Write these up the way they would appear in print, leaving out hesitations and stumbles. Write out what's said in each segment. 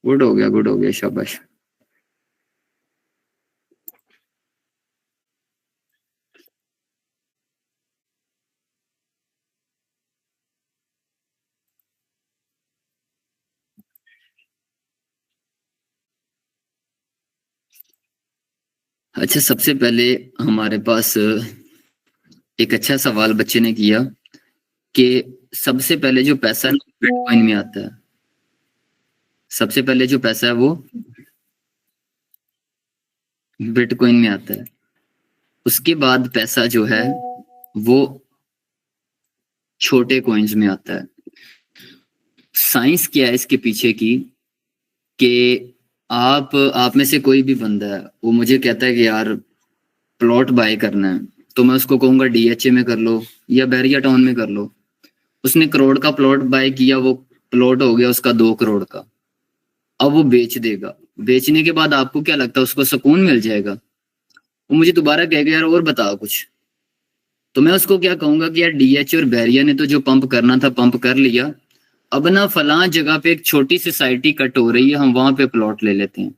Good हो गया, शाबाश। अच्छा, सबसे पहले हमारे पास एक अच्छा सवाल बच्चे ने किया कि सबसे पहले जो पैसा बिटकॉइन में आता है, सबसे पहले जो पैसा है वो बिटकॉइन में आता है। उसके बाद पैसा जो है वो छोटे कॉइन्स में आता है। साइंस क्या है इसके पीछे की कि आप में से कोई भी बंदा है, वो मुझे कहता है कि यार प्लॉट बाय करना है, तो मैं उसको कहूंगा डीएचए में कर लो या बैरिया टाउन में कर लो। उसने करोड़ का प्लॉट बाय किया, वो प्लॉट हो गया उसका 2 करोड़ का। अब वो बेच देगा, बेचने के बाद आपको क्या लगता है उसको सुकून मिल जाएगा? वो मुझे दोबारा कहेगा यार और बताओ कुछ, तो मैं उसको क्या कहूंगा कि यार डीएचए और बैरिया ने तो जो पंप करना था पंप कर लिया, अब ना फलां जगह पे एक छोटी सोसाइटी कट हो रही है, हम वहां पे प्लॉट ले लेते हैं।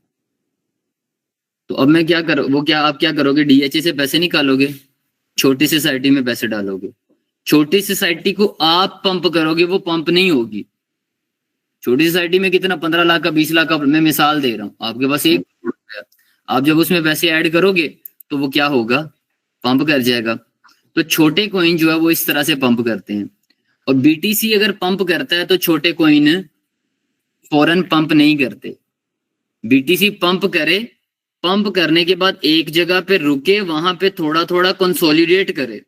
तो अब मैं क्या करो, वो क्या आप क्या करोगे, डीएचए से पैसे निकालोगे, छोटी सोसाइटी में पैसे डालोगे। छोटी सोसाइटी को आप पंप करोगे, वो पंप नहीं होगी। छोटी सोसाइटी में कितना 15 लाख का 20 लाख का, मैं मिसाल दे रहा हूँ, आपके पास 1 करोड़ रुपया, आप जब उसमें पैसे ऐड करोगे तो वो क्या होगा, पंप कर जाएगा। तो छोटे कॉइन जो है वो इस तरह से पंप करते हैं। और बीटीसी अगर पंप करता है तो छोटे कॉइन फौरन पंप नहीं करते। बीटीसी पंप करे, पंप करने के बाद एक जगह पे रुके, वहां पे थोड़ा थोड़ा कंसोलिडेट करे,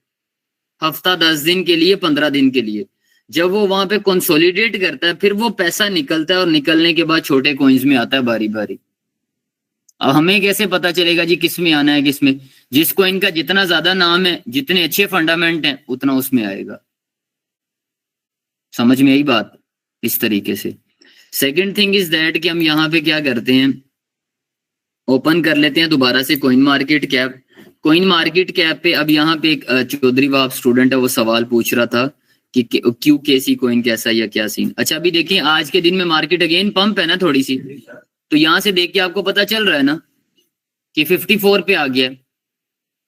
हफ्ता 10 दिन के लिए 15 दिन के लिए। जब वो वहां पे कंसोलिडेट करता है फिर वो पैसा निकलता है, और निकलने के बाद छोटे कॉइन्स में आता है बारी बारी। अब हमें कैसे पता चलेगा जी किस में आना है किस में? जिस कॉइन का जितना ज्यादा नाम है, जितने अच्छे फंडामेंट हैं, उतना उसमें आएगा। समझ में आई बात? इस तरीके से। सेकंड थिंग इज दैट कि हम यहाँ पे क्या करते हैं, ओपन कर लेते हैं दोबारा से coin market cap. Coin market cap पे अब यहाँ पे एक चौधरी वाब स्टूडेंट है, वो सवाल पूछ रहा था कि क्यू केसी कॉइन कैसा या क्या सीन। अच्छा, अभी देखिए आज के दिन में मार्केट अगेन पंप है ना थोड़ी सी, तो यहाँ से देख के आपको पता चल रहा है ना कि 54 पे आ गया।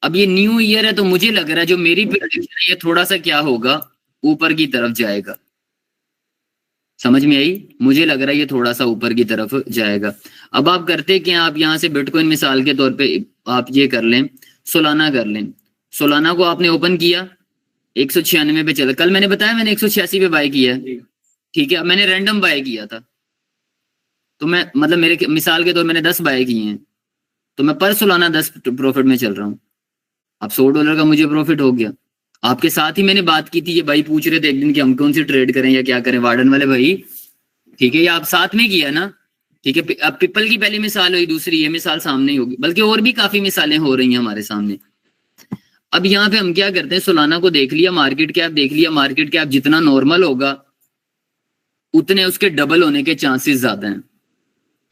अब ये न्यू ईयर है तो मुझे लग रहा है जो मेरी प्रेडिक्शन है ये थोड़ा सा क्या होगा, ऊपर की तरफ जाएगा। समझ में आई? मुझे लग रहा है ये थोड़ा सा ऊपर की तरफ जाएगा। अब आप करते क्या, आप यहाँ से बिटकॉइन मिसाल के तौर पे आप ये कर लें, सोलाना कर लें। सोलाना को आपने ओपन किया 196 पे चला, कल मैंने बताया मैंने 186 पे बाय किया है, ठीक है। अब मैंने रैंडम बाय किया था, तो मैं मतलब मेरे मिसाल के तौर मैंने 10 बाय किए हैं, तो मैं पर सोलाना 10 प्रॉफिट में चल रहा हूँ। अब $100 का मुझे प्रॉफिट हो गया। आपके साथ ही मैंने बात की थी, ये भाई पूछ रहे थे एक दिन कि हम कौन सी ट्रेड करें या क्या करें, वार्डन वाले भाई, ठीक है। ये आप साथ में किया ना, ठीक है। अब पिपल की पहली मिसाल हुई, दूसरी ये मिसाल सामने ही होगी, बल्कि और भी काफी मिसालें हो रही हैं हमारे सामने। अब यहाँ पे हम क्या करते हैं, सोलाना को देख लिया, मार्केट कैप देख लिया, मार्केट कैप जितना नॉर्मल होगा उतने उसके डबल होने के चांसेस ज्यादा हैं।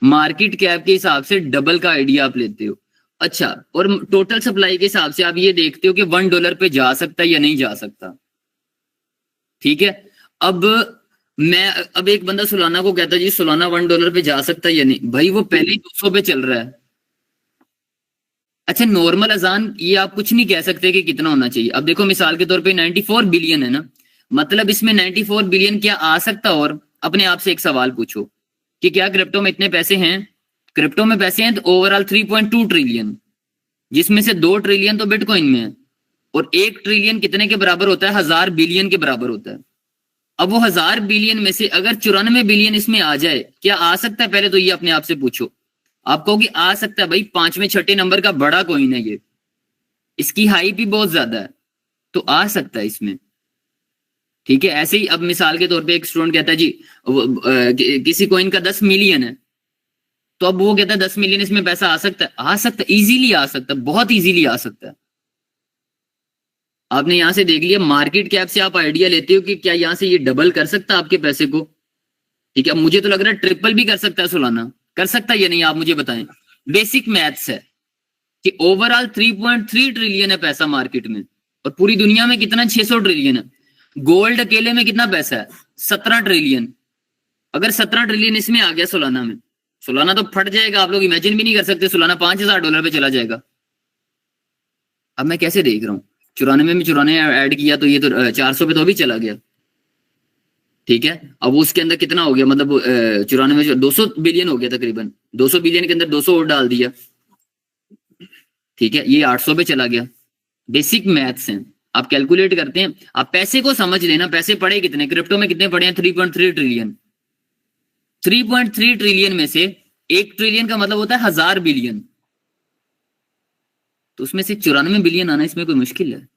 मार्केट कैप के हिसाब से डबल का आइडिया आप लेते हो। अच्छा, और टोटल सप्लाई के हिसाब से आप ये देखते हो कि $1 पे जा सकता है या नहीं जा सकता, ठीक है। अब एक बंदा सोलाना को कहता है जी सोलाना $1 पे जा सकता है या नहीं, भाई वो पहले ही 200 पे चल रहा है। अच्छा, नॉर्मल अजान ये आप कुछ नहीं कह सकते कि कितना होना चाहिए। अब देखो मिसाल के तौर पे 94 बिलियन है ना, मतलब इसमें 94 बिलियन क्या आ सकता? और अपने आप से एक सवाल पूछो कि क्या क्रिप्टो में इतने पैसे हैं? क्रिप्टो में पैसे हैं तो ओवरऑल 3.2 ट्रिलियन, जिसमें से 2 ट्रिलियन तो बिटकॉइन में है। और 1 ट्रिलियन कितने के बराबर होता है? 1000 बिलियन के बराबर होता है। अब वो 1000 बिलियन में से अगर 94 बिलियन इसमें आ जाए, क्या आ सकता है? पहले तो ये अपने आप से पूछो। आप कहोगे आ सकता है, भाई 5वें 6ठे नंबर का बड़ा कॉइन है ये, इसकी हाइप भी बहुत ज्यादा है, तो आ सकता है इसमें, ठीक है। ऐसे ही अब मिसाल के तौर पे एक स्टूडेंट कहता है जी किसी कॉइन का 10 मिलियन है, तो अब वो कहता है 10 मिलियन इसमें पैसा आ सकता है? आ सकता है, इजीली आ सकता है, बहुत इजीली आ सकता है। आपने यहां से देख लिया, मार्केट कैप से आप आइडिया लेते हो कि क्या यहां से ये डबल कर सकता है आपके पैसे को, ठीक है। मुझे तो लग रहा है ट्रिपल भी कर सकता है सोलाना, कर सकता है या नहीं आप मुझे बताएं। बेसिक मैथ्स है कि ओवरऑल 3.3 ट्रिलियन है पैसा मार्केट में, और पूरी दुनिया में कितना 600 ट्रिलियन है। गोल्ड अकेले में कितना पैसा है? 17 ट्रिलियन। अगर 17 ट्रिलियन इसमें आ गया सोलाना में, सोलाना तो फट जाएगा, आप लोग इमेजिन भी नहीं कर सकते, सोलाना $5000 पे चला जाएगा। अब मैं कैसे देख रहा हूँ, 94 में 94 ऐड किया तो ये तो 400 पे तो अभी चला गया। ठीक है, अब उसके अंदर कितना हो गया, मतलब 94 200 बिलियन हो गया तकरीबन, 200 बिलियन के अंदर 200 और डाल दिया। ठीक है, ये 800 पे चला गया। बेसिक मैथ्स हैं, आप कैलकुलेट करते हैं, आप पैसे को समझ लेना। पैसे पड़े कितने क्रिप्टो में, कितने पड़े हैं? 3.3 ट्रिलियन। 3.3 ट्रिलियन में से 1 ट्रिलियन का मतलब होता है 1000 बिलियन, तो उसमें से 94 बिलियन आना इसमें कोई मुश्किल है?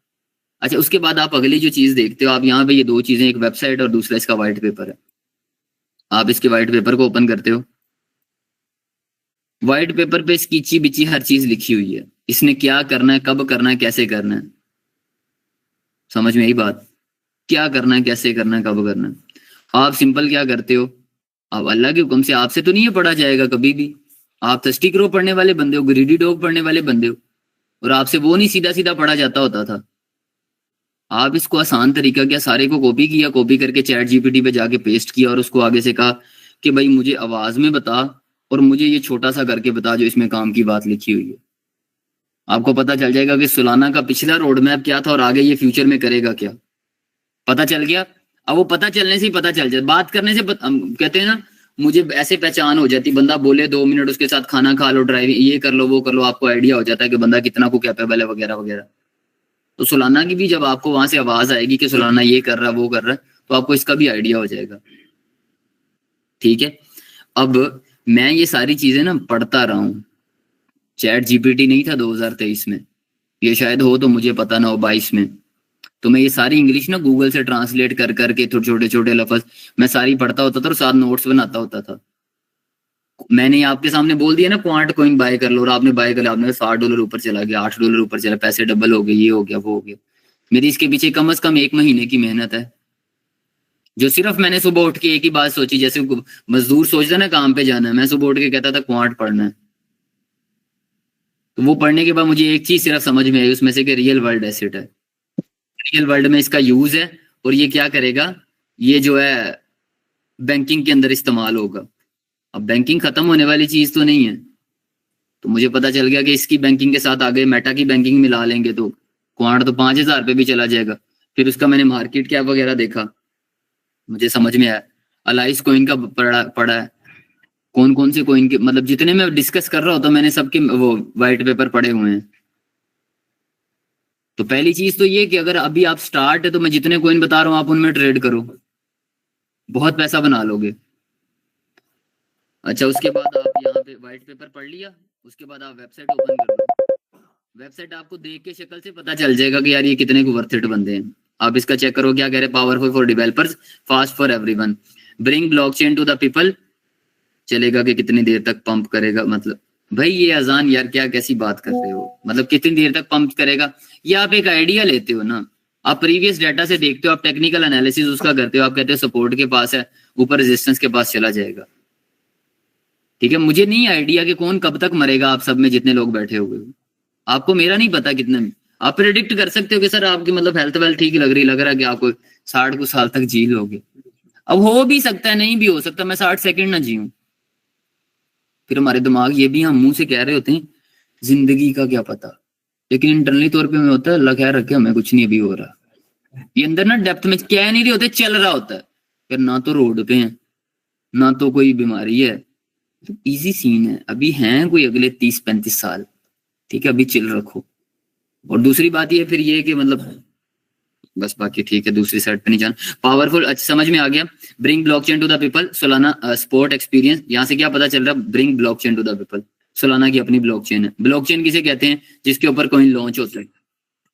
अच्छा, उसके बाद आप अगली जो चीज देखते हो, आप यहाँ पे ये दो चीजें, एक वेबसाइट और दूसरा इसका व्हाइट पेपर है। आप इसके व्हाइट पेपर को ओपन करते हो, व्हाइट पेपर पे इसकी ची बिची हर चीज लिखी हुई है, इसने क्या करना है, कब करना है, कैसे करना है। समझ में आई बात? क्या करना है, कैसे करना है, कब करना है। आप सिंपल क्या करते हो, आप अल्लाह के हुक्म से, आपसे तो नहीं ये पढ़ा जाएगा कभी भी। आप थर्स्टी क्रो पढ़ने वाले बंदे हो, ग्रीडी डॉग पढ़ने वाले बंदे हो, और आपसे वो नहीं सीधा सीधा पढ़ा जाता होता था। आप इसको आसान तरीका क्या, सारे को कॉपी किया, कॉपी करके चैट जीपीटी पे जाके पेस्ट किया, और उसको आगे से कहा कि भाई मुझे आवाज में बता, और मुझे ये छोटा सा करके बता जो इसमें काम की बात लिखी हुई है। आपको पता चल जाएगा कि सोलाना का पिछला रोड मैप क्या था और आगे ये फ्यूचर में करेगा क्या। पता चल गया? अब वो पता चलने से ही पता चल जाए, बात करने से कहते हैं ना, मुझे ऐसे पहचान हो जाती, बंदा बोले 2 मिनट उसके साथ खाना खा लो, ड्राइविंग ये कर लो, वो कर लो, आपको आइडिया हो जाता है कि बंदा कितना को कैपेबल है, वगैरह वगैरह। तो सोलाना की भी जब आपको वहां से आवाज आएगी कि सोलाना ये कर रहा है, वो कर रहा है, तो आपको इसका भी आइडिया हो जाएगा। ठीक है, अब मैं ये सारी चीजें ना पढ़ता रहा हूँ। चैट जीपीटी नहीं था 2023 में, ये शायद हो तो मुझे पता ना हो 22 में। तो मैं ये सारी इंग्लिश ना गूगल से ट्रांसलेट कर करके छोटे छोटे लफ्ज मैं सारी पढ़ता होता था और साथ नोट्स बनाता होता था। मैंने आपके सामने बोल दिया ना क्वांट कॉइन बाय कर लो, और आपने बाय कर लिया, आपने $60 ऊपर चला गया, $8 ऊपर चला, पैसे डबल हो गए, ये हो गया, वो हो गया। मेरी इसके पीछे कम से कम 1 महीने की मेहनत है, जो सिर्फ मैंने सुबह उठ के एक ही बात सोची। जैसे मजदूर सोचता ना काम पे जाना है, मैं सुबह उठ के कहता था क्वांट पढ़ना है। तो वो पढ़ने के बाद मुझे एक चीज सिर्फ समझ में आई उसमें से, कि रियल वर्ल्ड एसेट है, रियल वर्ल्ड में इसका यूज है, और ये क्या करेगा, ये जो है बैंकिंग के अंदर इस्तेमाल होगा। अब बैंकिंग खत्म होने वाली चीज तो नहीं है, तो मुझे पता चल गया कि इसकी बैंकिंग के साथ आगे मेटा की बैंकिंग मिला लेंगे तो क्वांट तो 5000 पे भी चला जाएगा। फिर उसका मैंने मार्केट कैप वगैरह देखा, मुझे समझ में आया अलाइस कॉइन का पढ़ा है, कौन कौन से कॉइन के, मतलब जितने मैं डिस्कस कर रहा होता मैंने सबके वो व्हाइट पेपर पढ़े हुए हैं। तो पहली चीज तो ये कि अगर अभी आप स्टार्ट है तो मैं जितने कॉइन बता रहा हूँ आप उनमें ट्रेड करो, बहुत पैसा बना लोगे। अच्छा, उसके बाद आप यहाँ पे व्हाइट पेपर पढ़ लिया, उसके बाद आप वेबसाइट ओपन कर लो। वेबसाइट आपको देख के शक्ल से पता चल जाएगा कि यार ये कितने को वर्थ इट बंदे हैं। आप इसका चेक करो, क्या कह रहे हैं, powerful for developers, fast for everyone, bring blockchain to the people. चलेगा कि कितनी देर तक पंप करेगा, मतलब भाई ये अजान यार क्या कैसी बात कर रहे हो, मतलब कितनी देर तक पंप करेगा, ये आप एक आइडिया लेते हो ना, आप प्रीवियस डाटा से देखते हो, आप टेक्निकल एनालिसिस उसका करते हो, आप कहते हो सपोर्ट के पास है, ऊपर रेजिस्टेंस के पास चला जाएगा। ठीक है, मुझे नहीं आइडिया कि कौन कब तक मरेगा, आप सब में जितने लोग बैठे हुए हो, आपको मेरा नहीं पता कितने में। आप प्रेडिक्ट कर सकते हो कि सर आपकी मतलब हेल्थ वेल्थ ठीक लग रहा है कि आपको 60 कुछ साल तक जी लोगे। अब हो भी सकता है, नहीं भी हो सकता, मैं 60 सेकंड ना जीऊं। फिर हमारे दिमाग ये भी हम मुंह से कह रहे होते हैं जिंदगी का क्या पता, लेकिन इंटरनली तौर पे में होता है अल्लाह खैर रखे हमें कुछ नहीं अभी हो रहा। ये अंदर ना डेप्थ में कह नहीं रहे होते, चल रहा होता है। फिर ना तो रोड पे है, ना तो कोई बीमारी है, तो इजी सीन है, अभी हैं कोई अगले 30-35 साल। ठीक है, अभी चिल रखो। और दूसरी बात ये फिर ये कि मतलब बस बाकी ठीक है, दूसरी साइड पे नहीं जाना। पावरफुल, अच्छा समझ में आ गया। Bring blockchain to the people, Solana sport experience. यहाँ से क्या पता चल रहा है, bring blockchain to the people, Solana की अपनी ब्लॉकचेन है। ब्लॉकचेन किसे कहते हैं, जिसके ऊपर कॉइन लॉन्च होता है।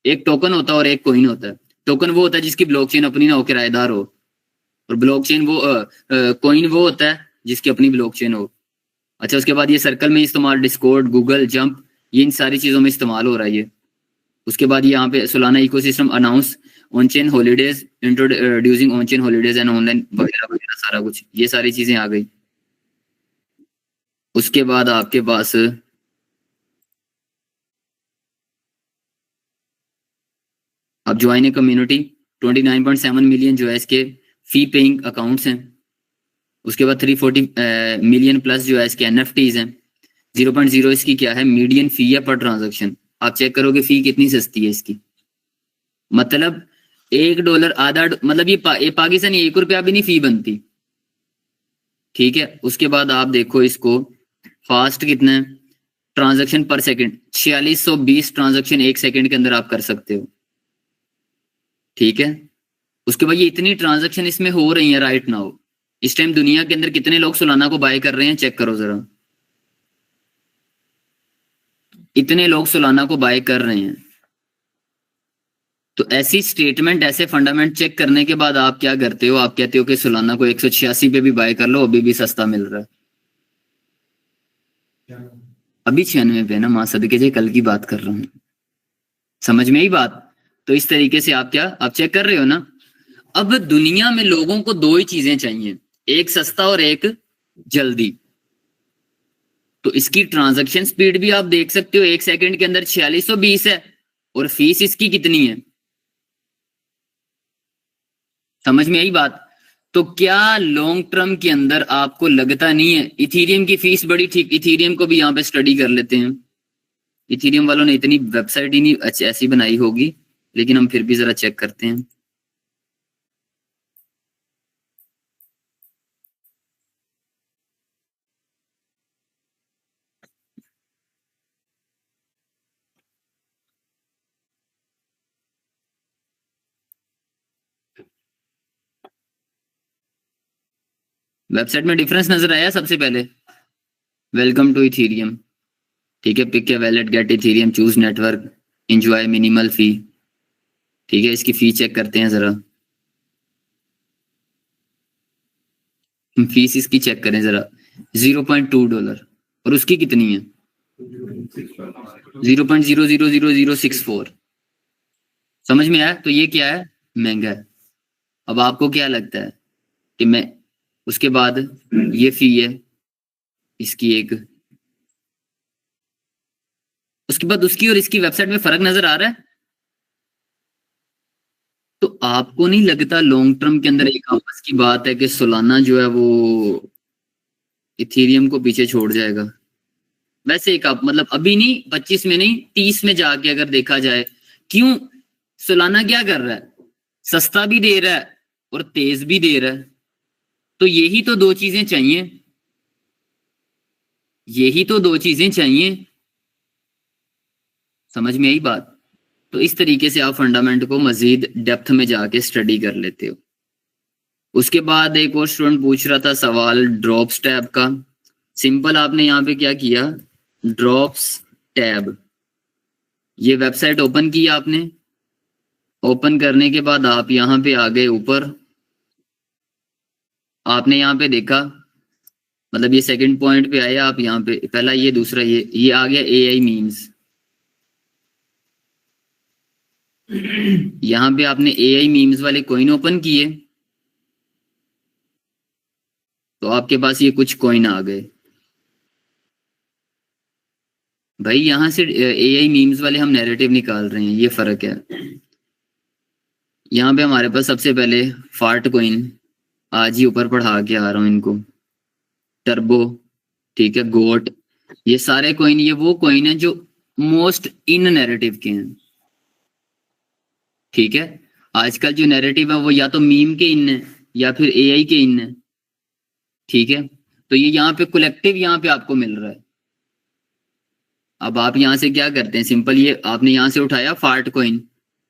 एक टोकन होता है और एक कॉइन होता है। टोकन वो होता है जिसकी ब्लॉकचेन अपनी ना हो, किराएदार हो, और ब्लॉकचेन वो कॉइन वो होता है जिसकी अपनी ब्लॉकचेन हो। अच्छा, उसके बाद ये सर्कल में इस्तेमाल, डिस्कॉर्ड, गूगल, जंप, ये इन सारी चीजों में इस्तेमाल हो रहा है ये। उसके बाद यहाँ पे Solana ecosystem announce on chain holidays, introducing on chain holidays and online वगैरह वगैरह सारा कुछ, ये सारी चीजें आ गई। उसके बाद आपके पास आप ज्वाइन ए कम्युनिटी, 29.7 मिलियन जो है इसके फी पेइंग अकाउंट्स हैं। उसके बाद 340 मिलियन प्लस जो है इसके एनएफटीज हैं। 0.0 इसकी क्या है, मीडियन फी है पर ट्रांजैक्शन। आप चेक करोगे फी कितनी सस्ती है इसकी, मतलब $1 आधा मतलब ये पाकिस्तानी ₹1 भी नहीं फी बनती, ठीक है। उसके बाद आप देखो इसको फास्ट कितना है, ट्रांजैक्शन पर सेकंड 4620 ट्रांजैक्शन 1 सेकंड के अंदर आप कर सकते हो, ठीक है। उसके बाद ये इतनी ट्रांजैक्शन इसमें हो रही है राइट नाउ, इस टाइम दुनिया के अंदर कितने लोग सोलाना को बाय कर रहे हैं, चेक करो जरा। इतने लोग सोलाना को बाय कर रहे हैं। तो ऐसी स्टेटमेंट, ऐसे फंडामेंट चेक करने के बाद आप क्या करते हो, आप कहते हो कि सोलाना को 186 पे भी बाय कर लो, अभी भी सस्ता मिल रहा है। अभी 96 पे ना, मां सदके जे कल की बात कर रहा हूँ, समझ में आई बात। तो इस तरीके से आप क्या, आप चेक कर रहे हो ना। अब दुनिया में लोगों को दो ही चीजें चाहिए, एक सस्ता और एक जल्दी। तो इसकी ट्रांजैक्शन स्पीड भी आप देख सकते हो, 1 सेकंड के अंदर 4620 है, और फीस इसकी कितनी है, समझ में आई बात। तो क्या लॉन्ग टर्म के अंदर आपको लगता नहीं है इथीरियम की फीस बड़ी ठीक, इथीरियम को भी यहाँ पे स्टडी कर लेते हैं। इथीरियम वालों ने इतनी वेबसाइट ही नहीं ऐसी बनाई होगी, लेकिन हम फिर भी जरा चेक करते हैं। वेबसाइट में डिफरेंस नजर आया सबसे पहले, वेलकम टू इथीरियम, ठीक है। Pick a wallet, get Ethereum, choose network, enjoy minimal fee, ठीक है। इसकी फी चेक करते हैं जरा, फीस इसकी चेक करें जरा, $0.2, और उसकी कितनी है 0.000064। समझ में आया। तो ये क्या है, महंगा है। अब आपको क्या लगता है कि मैं, उसके बाद ये फी है इसकी एक, उसके बाद उसकी और इसकी वेबसाइट में फर्क नजर आ रहा है। तो आपको नहीं लगता लॉन्ग टर्म के अंदर एक आपस की बात है कि सोलाना जो है वो इथेरियम को पीछे छोड़ जाएगा। वैसे एक आप मतलब अभी नहीं, 25 में नहीं, 30 में जाके अगर देखा जाए, क्यों सोलाना क्या कर रहा है, सस्ता भी दे रहा है और तेज भी दे रहा है। तो यही तो दो चीजें चाहिए, यही तो दो चीजें चाहिए, समझ में आई बात। तो इस तरीके से आप फंडामेंट को मजीद डेप्थ में जाके स्टडी कर लेते हो। उसके बाद एक और स्टूडेंट पूछ रहा था सवाल ड्रॉप्स टैब का। सिंपल आपने यहाँ पे क्या किया, ड्रॉप्स टैब, ये वेबसाइट ओपन की आपने। ओपन करने के बाद आप यहाँ पे आ गए ऊपर, आपने यहाँ पे देखा, मतलब ये सेकंड पॉइंट पे आया आप यहाँ पे, पहला ये, दूसरा ये आ गया एआई मीम्स। यहाँ पे आपने एआई मीम्स वाले कॉइन ओपन किए, तो आपके पास ये कुछ कॉइन आ गए। भाई यहाँ से एआई मीम्स वाले हम नैरेटिव निकाल रहे हैं, ये फर्क है। यहाँ पे हमारे पास सबसे पहले फार्ट कॉइन, आज ही ऊपर पढ़ा के आ रहा हूँ इनको, टर्बो, ठीक है, गोट, ये सारे कॉइन, ये वो कॉइन है जो मोस्ट इन नैरेटिव के हैं, ठीक है। आजकल जो नैरेटिव है वो या तो मीम के इन है या फिर एआई के इन है, ठीक है। तो ये यहाँ पे कलेक्टिव यहाँ पे आपको मिल रहा है। अब आप यहाँ से क्या करते हैं, सिंपल ये आपने यहाँ से उठाया फार्ट कॉइन,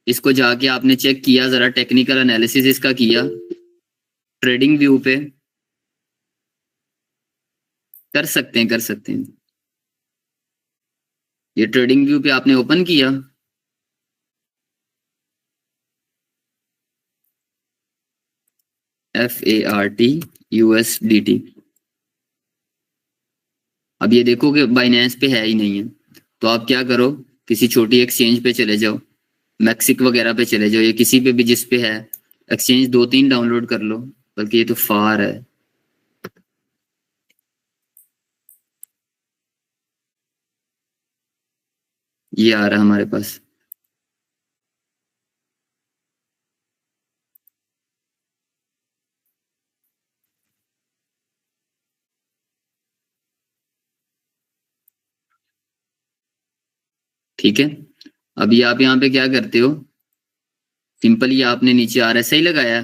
इसको जाके आपने चेक किया जरा, टेक्निकल एनालिसिस इसका किया, ट्रेडिंग व्यू पे कर सकते हैं, कर सकते हैं। ये ट्रेडिंग व्यू पे आपने ओपन किया, FART USDT। अब ये देखो कि बाइनेंस पे है ही नहीं है, तो आप क्या करो, किसी छोटी एक्सचेंज पे चले जाओ, मैक्सिक वगैरह पे चले जाओ, या किसी पे भी जिस पे है एक्सचेंज, 2-3 डाउनलोड कर लो, बल्कि ये तो फार है। ये आ रहा है हमारे पास, ठीक है, अभी आप यहाँ पे क्या करते हो, सिंपली आपने नीचे RSI लगाया,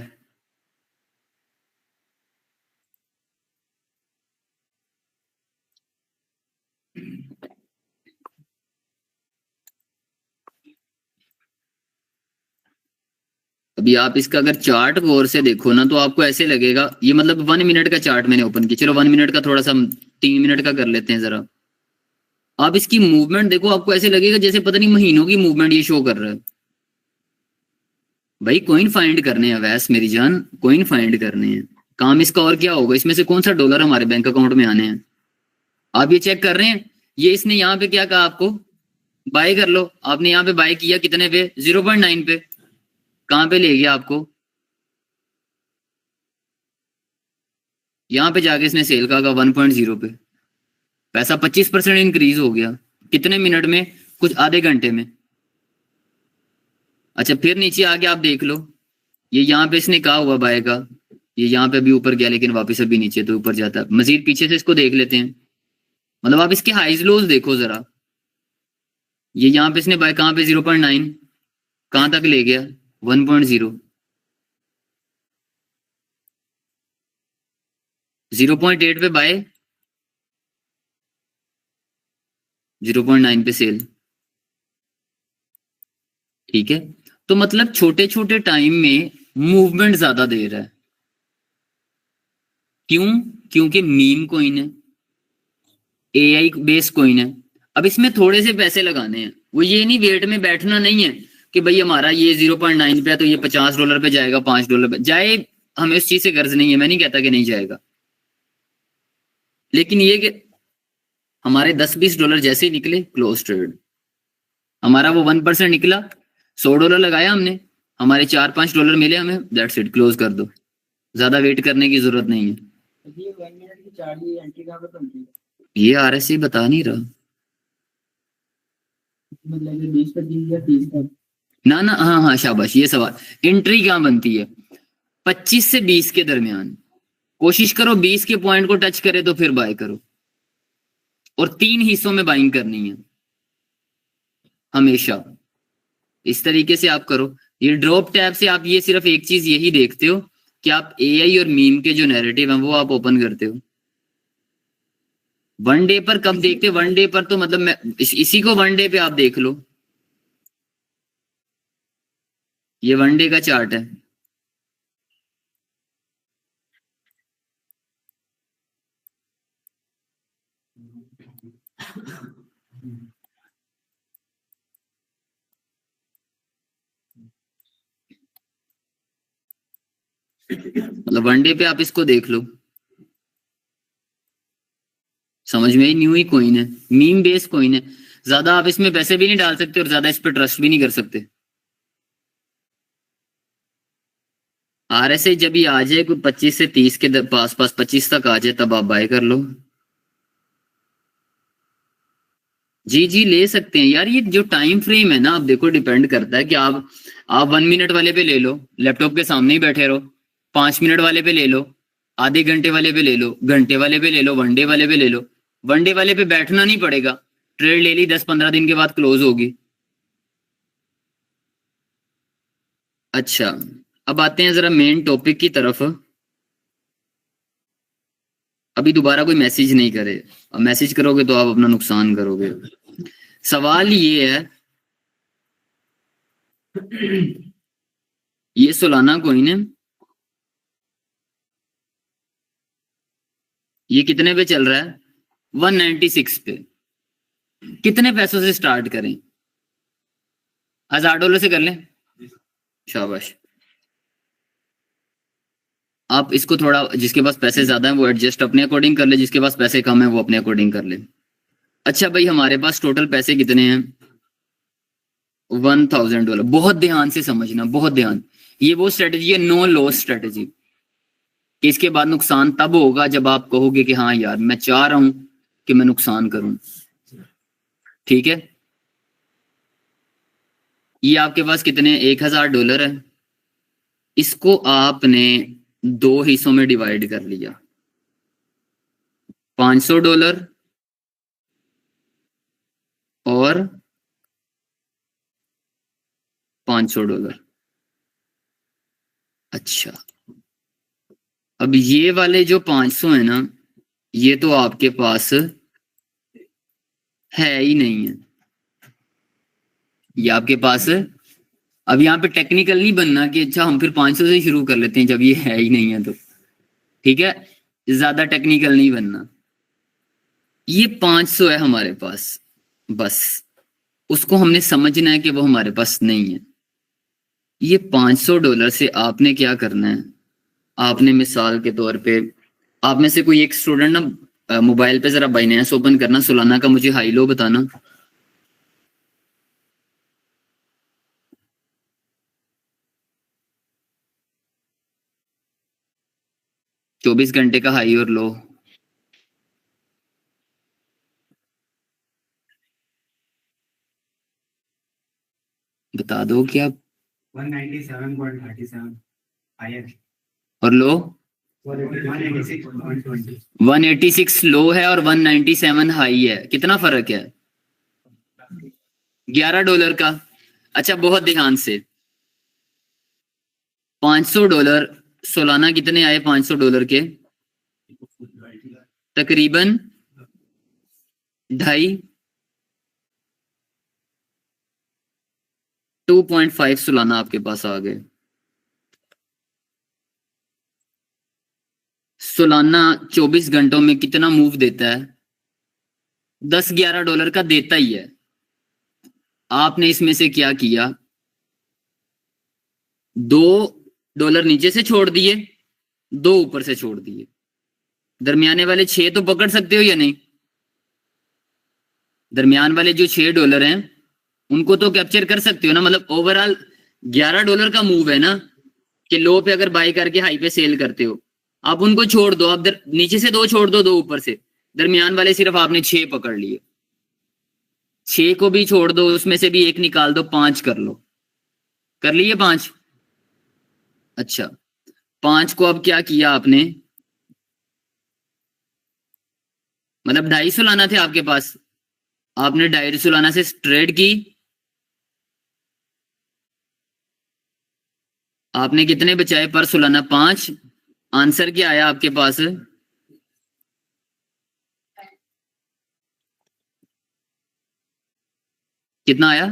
अभी आप इसका अगर चार्ट गौर से देखो ना तो आपको ऐसे लगेगा, ये मतलब 1 मिनट का चार्ट मैंने ओपन किया, चलो 1 मिनट का थोड़ा सा 3 मिनट का कर लेते हैं जरा। आप इसकी मूवमेंट देखो, आपको ऐसे लगेगा जैसे पता नहीं महीनों की मूवमेंट ये शो कर रहा है। भाई कॉइन फाइंड करने हैं वैस मेरी जान, कॉइन फाइंड करने हैं, काम इसका और क्या होगा, इसमें से कौन सा डॉलर हमारे बैंक अकाउंट में आने हैं। आप ये चेक कर रहे हैं, ये इसने यहाँ पे क्या कहा आपको, बाय कर लो, आपने यहाँ पे बाय किया कितने पे, 0.9 पे, कहाँ पे ले गया आपको, यहाँ पे जाके इसने सेल का 1.0 पे, पैसा 25% इंक्रीज हो गया, कितने मिनट में, कुछ आधे घंटे में। अच्छा फिर नीचे आके आप देख लो, ये यहाँ पे इसने कहा हुआ बाय का, ये यहाँ पे भी ऊपर गया लेकिन वापस अभी नीचे तो ऊपर जाता है, मजीद पीछे से इसको देख लेते हैं, मतलब आप इसके हाइज लोज देखो जरा, ये यहाँ पे इसने बाय कहाँ पे 0.9, कहाँ तक ले गया 1.0, 0.8 पे बाय, 0.9 पे सेल। ठीक है, तो मतलब छोटे छोटे टाइम में मूवमेंट ज्यादा दे रहा है, क्यों, क्योंकि मीम कॉइन है, AI बेस्ड कॉइन है। अब इसमें थोड़े से पैसे लगाने हैं, वो ये नहीं वेट में बैठना नहीं है कि भाई हमारा ये 0.9 पे है तो ये $50 पे जाएगा, $5 पे जाए, हमें उस चीज से गर्ज नहीं है, मैं नहीं कहता कि नहीं जाएगा, लेकिन ये कि हमारे $10-20 जैसे ही निकले क्लोज ट्रेड, हमारा वो 1% निकला, $100 लगाया हमने, हमारे $4-5 मिले हमें, दैट्स इट, क्लोज कर दो, ज्यादा वेट करने की जरूरत नहीं है। ये RSI बता नहीं रहा, ना ना, हाँ हाँ शाबाश, ये सवाल, एंट्री क्या बनती है 25 से 20 के दरमियान, कोशिश करो 20 के पॉइंट को टच करे तो फिर बाय करो, और 3 हिस्सों में बाइंग करनी है हमेशा, इस तरीके से आप करो। ये ड्रॉप टैब से आप ये सिर्फ एक चीज यही देखते हो कि आप AI और मीम के जो नैरेटिव हैं वो आप ओपन करते हो। वन डे पर कब देखते हो, वन डे पर तो मतलब मैं इसी को वन डे पे आप देख लो, ये वन डे का चार्ट है, मतलब वन डे पे आप इसको देख लो, समझ में ही न्यू ही कॉइन है, मीम बेस्ड कॉइन है, ज्यादा आप इसमें पैसे भी नहीं डाल सकते और ज्यादा इस पर ट्रस्ट भी नहीं कर सकते। RSI जब ये आ जाए कोई 25 से 30 के पास पास, 25 तक आ जाए तब आप बाय कर लो। जी जी ले सकते हैं यार, ये जो टाइम फ्रेम है ना, आप देखो डिपेंड करता है कि आप 1 मिनट वाले पे ले लो, लैपटॉप के सामने ही बैठे रहो, 5 मिनट वाले पे ले लो, आधे घंटे वाले पे ले लो, घंटे वाले पे ले लो, वन डे वाले पे ले लो। वन डे वाले पे बैठना नहीं पड़ेगा, ट्रेड ले ली 10-15 दिन के बाद क्लोज होगी। अच्छा अब आते हैं जरा मेन टॉपिक की तरफ, अभी दोबारा कोई मैसेज नहीं करे, अब मैसेज करोगे तो आप अपना नुकसान करोगे। सवाल ये है, ये सोलाना कॉइन है, ये कितने पे चल रहा है 196 पे, कितने पैसों से स्टार्ट करें, $1000 से कर लें, शाबाश। आप इसको थोड़ा, जिसके पास पैसे ज्यादा हैं वो एडजस्ट अपने अकॉर्डिंग कर ले, जिसके पास पैसे कम है वो अपने अकॉर्डिंग कर ले। अच्छा भाई हमारे पास टोटल पैसे कितने हैं, $1000। बहुत ध्यान से समझना, बहुत ध्यान, ये वो स्ट्रेटेजी है नो लॉस स्ट्रेटेजी, कि इसके बाद नुकसान तब होगा जब आप कहोगे कि हाँ यार मैं चाह रहा हूं कि मैं नुकसान करूं। ठीक है, ये आपके पास कितने $1000 है, इसको आपने 2 हिस्सों में डिवाइड कर लिया, $500 और $500। अच्छा, अब ये वाले जो 500 है ना, ये तो आपके पास है ही नहीं है, ये आपके पास। अब यहाँ पे टेक्निकल नहीं बनना कि अच्छा हम फिर 500 से शुरू कर लेते हैं जब ये है ही नहीं है तो, ठीक है, ज्यादा टेक्निकल नहीं बनना। ये 500 है हमारे पास, बस उसको हमने समझना है कि वो हमारे पास नहीं है। ये $500 से आपने क्या करना है, आपने मिसाल के तौर पे, आप में से कोई एक स्टूडेंट ना मोबाइल पे जरा बाइनेंस ओपन करना, सोलाना का मुझे हाई लो बताना। चौबीस घंटे का हाई और लो बता दो कि आप। 197.37 हायर और लो 186.20 186 लो है और 197 हाई है, कितना फर्क है? $11 का। अच्छा बहुत ध्यान से, $500 सोलाना कितने आए $500 के? तकरीबन 2.5 2.5 सोलाना आपके पास आ गए। सोलाना 24 घंटों में कितना मूव देता है? $10-11 का देता ही है। आपने इसमें से क्या किया, $2 नीचे से छोड़ दिए, 2 ऊपर से छोड़ दिए, दरमियाने वाले 6 तो पकड़ सकते हो या नहीं? दरमियान वाले जो $6 हैं उनको तो कैप्चर कर सकते हो ना, मतलब ओवरऑल $11 का मूव है ना, कि लो पे अगर बाई करके हाई पे सेल करते हो, आप उनको छोड़ दो, आप नीचे से 2 छोड़ दो, 2 ऊपर से, दरमियान वाले सिर्फ आपने 6 पकड़ लिए, 6 को भी छोड़ दो, उसमें से भी 1 निकाल दो, 5 कर लो, कर लिए 5। अच्छा 5 को अब क्या किया आपने, मतलब 250 लाना थे आपके पास, आपने 250 लाना से ट्रेड की, आपने कितने बचाए पर सोलाना? 5। आंसर क्या आया आपके पास? कितना आया?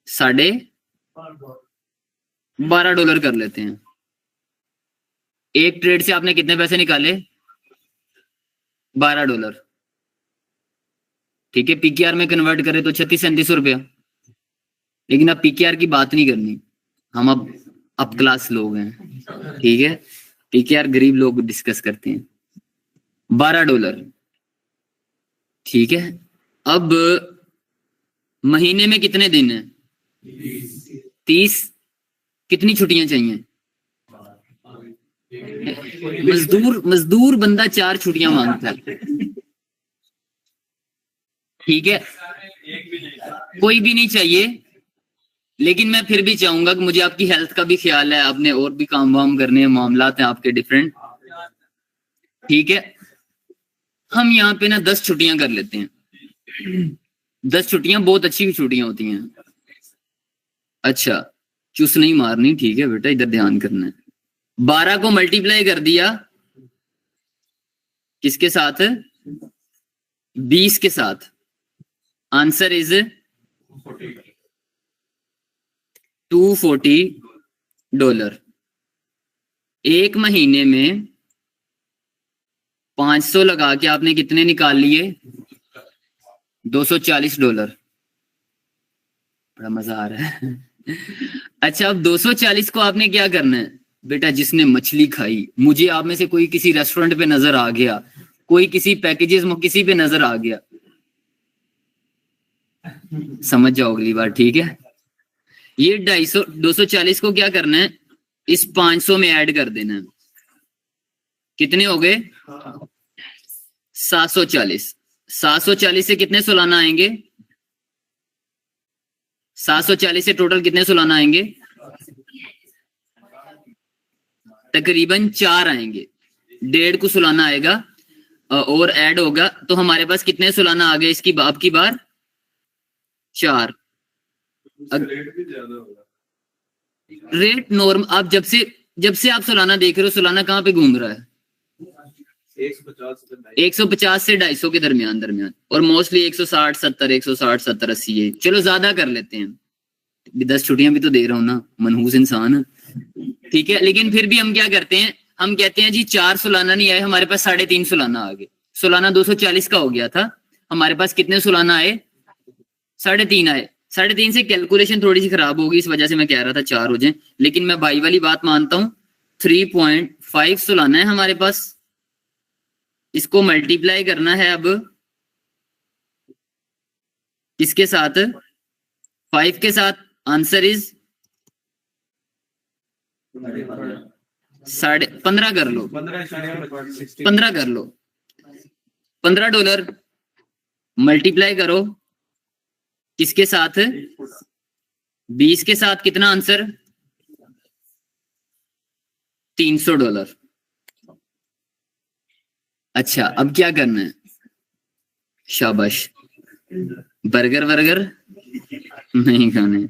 $12.5 कर लेते हैं। एक ट्रेड से आपने कितने पैसे निकाले? $12। ठीक है, पीकेआर में कन्वर्ट करें तो 3600-3700 रुपया। लेकिन अब पीकेआर की बात नहीं करनी, हम अब अप क्लास लोग हैं, ठीक है, पीकेआर गरीब लोग डिस्कस करते हैं। $12, ठीक है। अब महीने में कितने दिन है? 30। कितनी छुट्टियां चाहिए? मजदूर बंदा 4 छुट्टियां मांगता है, ठीक है, कोई भी नहीं चाहिए, लेकिन मैं फिर भी चाहूंगा कि मुझे आपकी हेल्थ का भी ख्याल है, आपने और भी काम वाम करने हैं, मामलात हैं आपके डिफरेंट, ठीक है। हम यहाँ पे ना 10 छुट्टियां कर लेते हैं। 10 छुट्टियां बहुत अच्छी छुट्टियां होती हैं। अच्छा चुस नहीं मारनी, ठीक है बेटा, इधर ध्यान करना है। 12 को मल्टीप्लाई कर दिया किसके साथ? 20 के साथ। Answer is $240। एक महीने में 500 लगा के आपने कितने निकाल लिए? $240। बड़ा मजा आ रहा है। अच्छा अब 240 को आपने क्या करना है बेटा? जिसने मछली खाई, मुझे आप में से कोई किसी रेस्टोरेंट पे नजर आ गया, कोई किसी पैकेजेस में किसी पे नजर आ गया, समझ जाओ अगली बार, ठीक है। ये 240 को क्या करना है, इस 500 में ऐड कर देना है। कितने हो गए? 740। 740 से कितने सालाना आएंगे? 740 से टोटल कितने सालाना आएंगे? तकरीबन 4 आएंगे। 1.5 को सालाना आएगा और ऐड होगा, तो हमारे पास कितने सालाना आ गए इसकी अब की बार? 4। रेट भी ज्यादा होगा। रेट नॉर्म, आप जब से आप सालाना देख रहे हो, सालाना कहाँ पे घूम रहा है? 150 से 250 के दरमियान और मोस्टली 160 70 160 70 80 है। चलो ज्यादा कर लेते हैं, 10 छुट्टियां भी तो दे रहा हूँ ना, मनहूस इंसान। ठीक है, लेकिन फिर भी हम क्या करते हैं, हम कहते हैं जी 4 सालाना नहीं आए, हमारे पास 3.5 सालाना आ गए। सालाना 240 का हो गया था, हमारे पास कितने सालाना आए? 3.5 आए। 3.5 से कैलकुलेशन थोड़ी सी खराब होगी, इस वजह से मैं कह रहा था 4 हो जाए, लेकिन मैं भाई वाली बात मानता हूँ। 3.5 सालाना है हमारे पास, इसको मल्टीप्लाई करना है अब किसके साथ? 5 के साथ। आंसर इज 15 कर लो, 15 कर लो। $15 मल्टीप्लाई करो किसके साथ? 20 के साथ। कितना आंसर? $300। अच्छा, अब क्या करना है? शाबाश, बर्गर वर्गर नहीं खाने।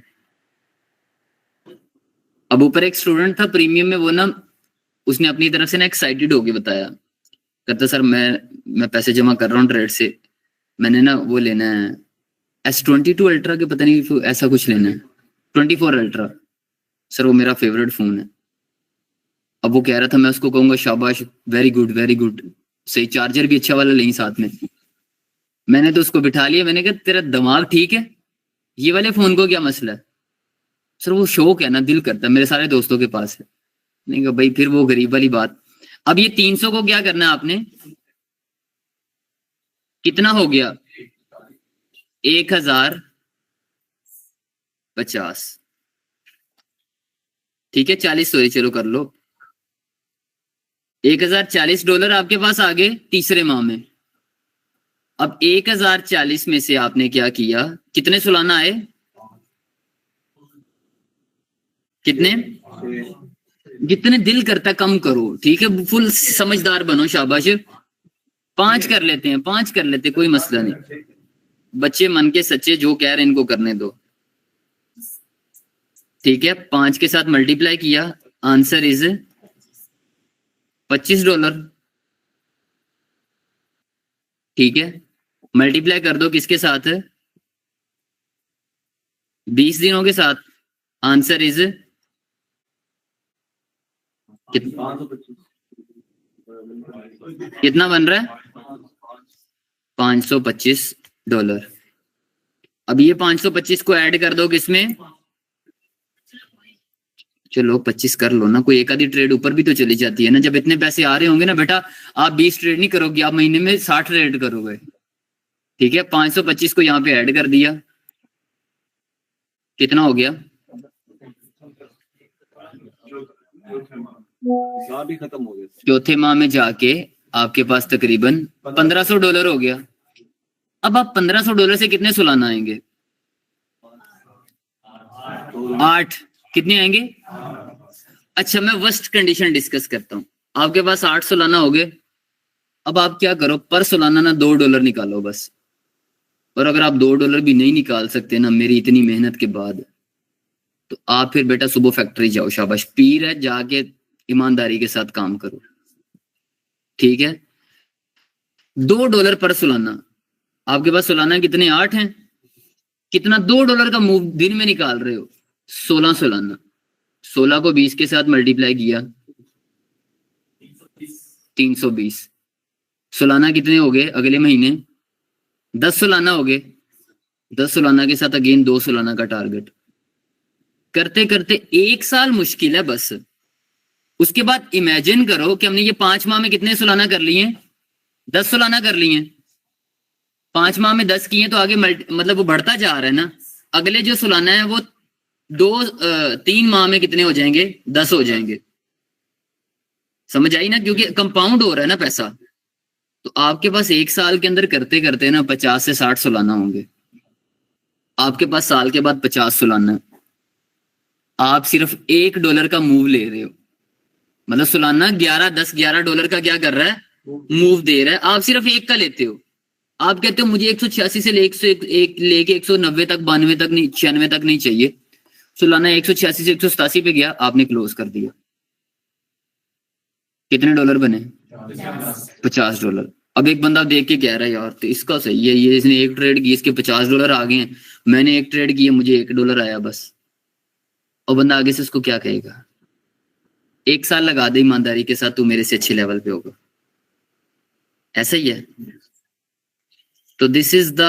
अब ऊपर एक स्टूडेंट था प्रीमियम में, वो ना उसने अपनी तरफ से ना एक्साइटेड होके बताया, कहता सर मैं पैसे जमा कर रहा हूँ ट्रेड से, मैंने ना वो लेना है S22 अल्ट्रा के, पता नहीं ऐसा कुछ लेना है, 24 अल्ट्रा सर, वो मेरा फेवरेट फोन है। अब वो कह रहा था, मैं उसको कहूंगा शाबाश, वेरी गुड सही, चार्जर भी अच्छा वाला लें साथ में। मैंने तो उसको बिठा लिया, मैंने कहा तेरा दिमाग ठीक है, ये वाले फोन को क्या मसला है? सर वो शौक है ना, दिल करता है, मेरे सारे दोस्तों के पास है। नहीं कहा भाई, फिर वो गरीब वाली बात। अब ये 300 को क्या करना है आपने? कितना हो गया? 1050। ठीक है, 40 सॉरी, चलो कर लो। $1040 आपके पास आ गए तीसरे माह में। अब 1040 में से आपने क्या किया, कितने सालाना आए? कितने? जितने दिल करता कम करो, ठीक है, फुल समझदार बनो, शाबाश। 5 कर लेते हैं, 5 कर लेते, कोई मसला नहीं। बच्चे मन के सच्चे, जो कह रहे हैं इनको करने दो। ठीक है, 5 के साथ मल्टीप्लाई किया, आंसर इज $25। ठीक है, मल्टीप्लाई कर दो किसके साथ? 20 दिनों के साथ। आंसर इज कितना बन रहा है? $525। अब ये 525 को ऐड कर दो किसमें? चलो 25 कर लो ना, कोई एक आधी ट्रेड ऊपर भी तो चली जाती है ना। जब इतने पैसे आ रहे होंगे ना बेटा, आप 20 ट्रेड नहीं करोगे, आप महीने में 60 ट्रेड करोगे। ठीक है, 525 को यहाँ पे ऐड कर दिया, कितना हो गया? भी खत्म हो गया। चौथे माह में जाके आपके पास तकरीबन $1500 हो गया। अब आप $1500 से कितने सालाना आएंगे? 8। कितने आएंगे? अच्छा, मैं वर्स्ट कंडीशन डिस्कस करता हूं। आपके पास 8 सालाना हो गए। अब आप क्या करो, पर सालाना ना $2 निकालो बस। और अगर आप $2 भी नहीं निकाल सकते ना मेरी इतनी मेहनत के बाद, तो आप फिर बेटा सुबह फैक्ट्री जाओ, शाबाश, पीर है, जाके ईमानदारी के साथ काम करो। ठीक है, $2 पर सालाना। आपके पास सालाना कितने? 8 हैं। कितना $2 का मूव दिन में निकाल रहे हो? 16 सालाना। 16 को 20 के साथ मल्टीप्लाई किया, 320। सालाना कितने हो गए अगले महीने? 10 सालाना हो गए। 10 सालाना के साथ अगेन 2 सालाना का टारगेट। करते करते 1 साल मुश्किल है बस। उसके बाद इमेजिन करो कि हमने ये 5 माह में कितने सालाना कर लिए? 10 सालाना कर लिए। 5 माह में 10 किए तो आगे मतलब वो बढ़ता जा रहा है ना। अगले जो सालाना है वो 3 माह में कितने हो जाएंगे? 10 हो जाएंगे। समझ आई ना, क्योंकि कंपाउंड हो रहा है ना पैसा। तो आपके पास 1 साल के अंदर करते करते ना 50 से 60 सालाना होंगे। आपके पास साल के बाद 50 सालाना। आप सिर्फ $1 का मूव ले रहे हो, मतलब सालाना 11 $11 का क्या कर रहा है? मूव दे रहा है। आप सिर्फ 1 का लेते हो। आप कहते हो मुझे 186 से लेके 190 तक, 92 तक नहीं, 96 तक नहीं चाहिए। सोलाना 186 से 187 पे गया, आपने क्लोज कर दिया। कितने डॉलर बने? $50। अब एक बंदा देख के कह रहा है यार तो इसका सही है, ये इसने एक ट्रेड की, इसके $50 आ गए हैं, मैंने एक ट्रेड किया मुझे $1 आया बस। और बंदा आगे से उसको क्या कहेगा? 1 साल लगा दे ईमानदारी के साथ, तू मेरे से अच्छे लेवल पे होगा। ऐसा ही है। तो this is the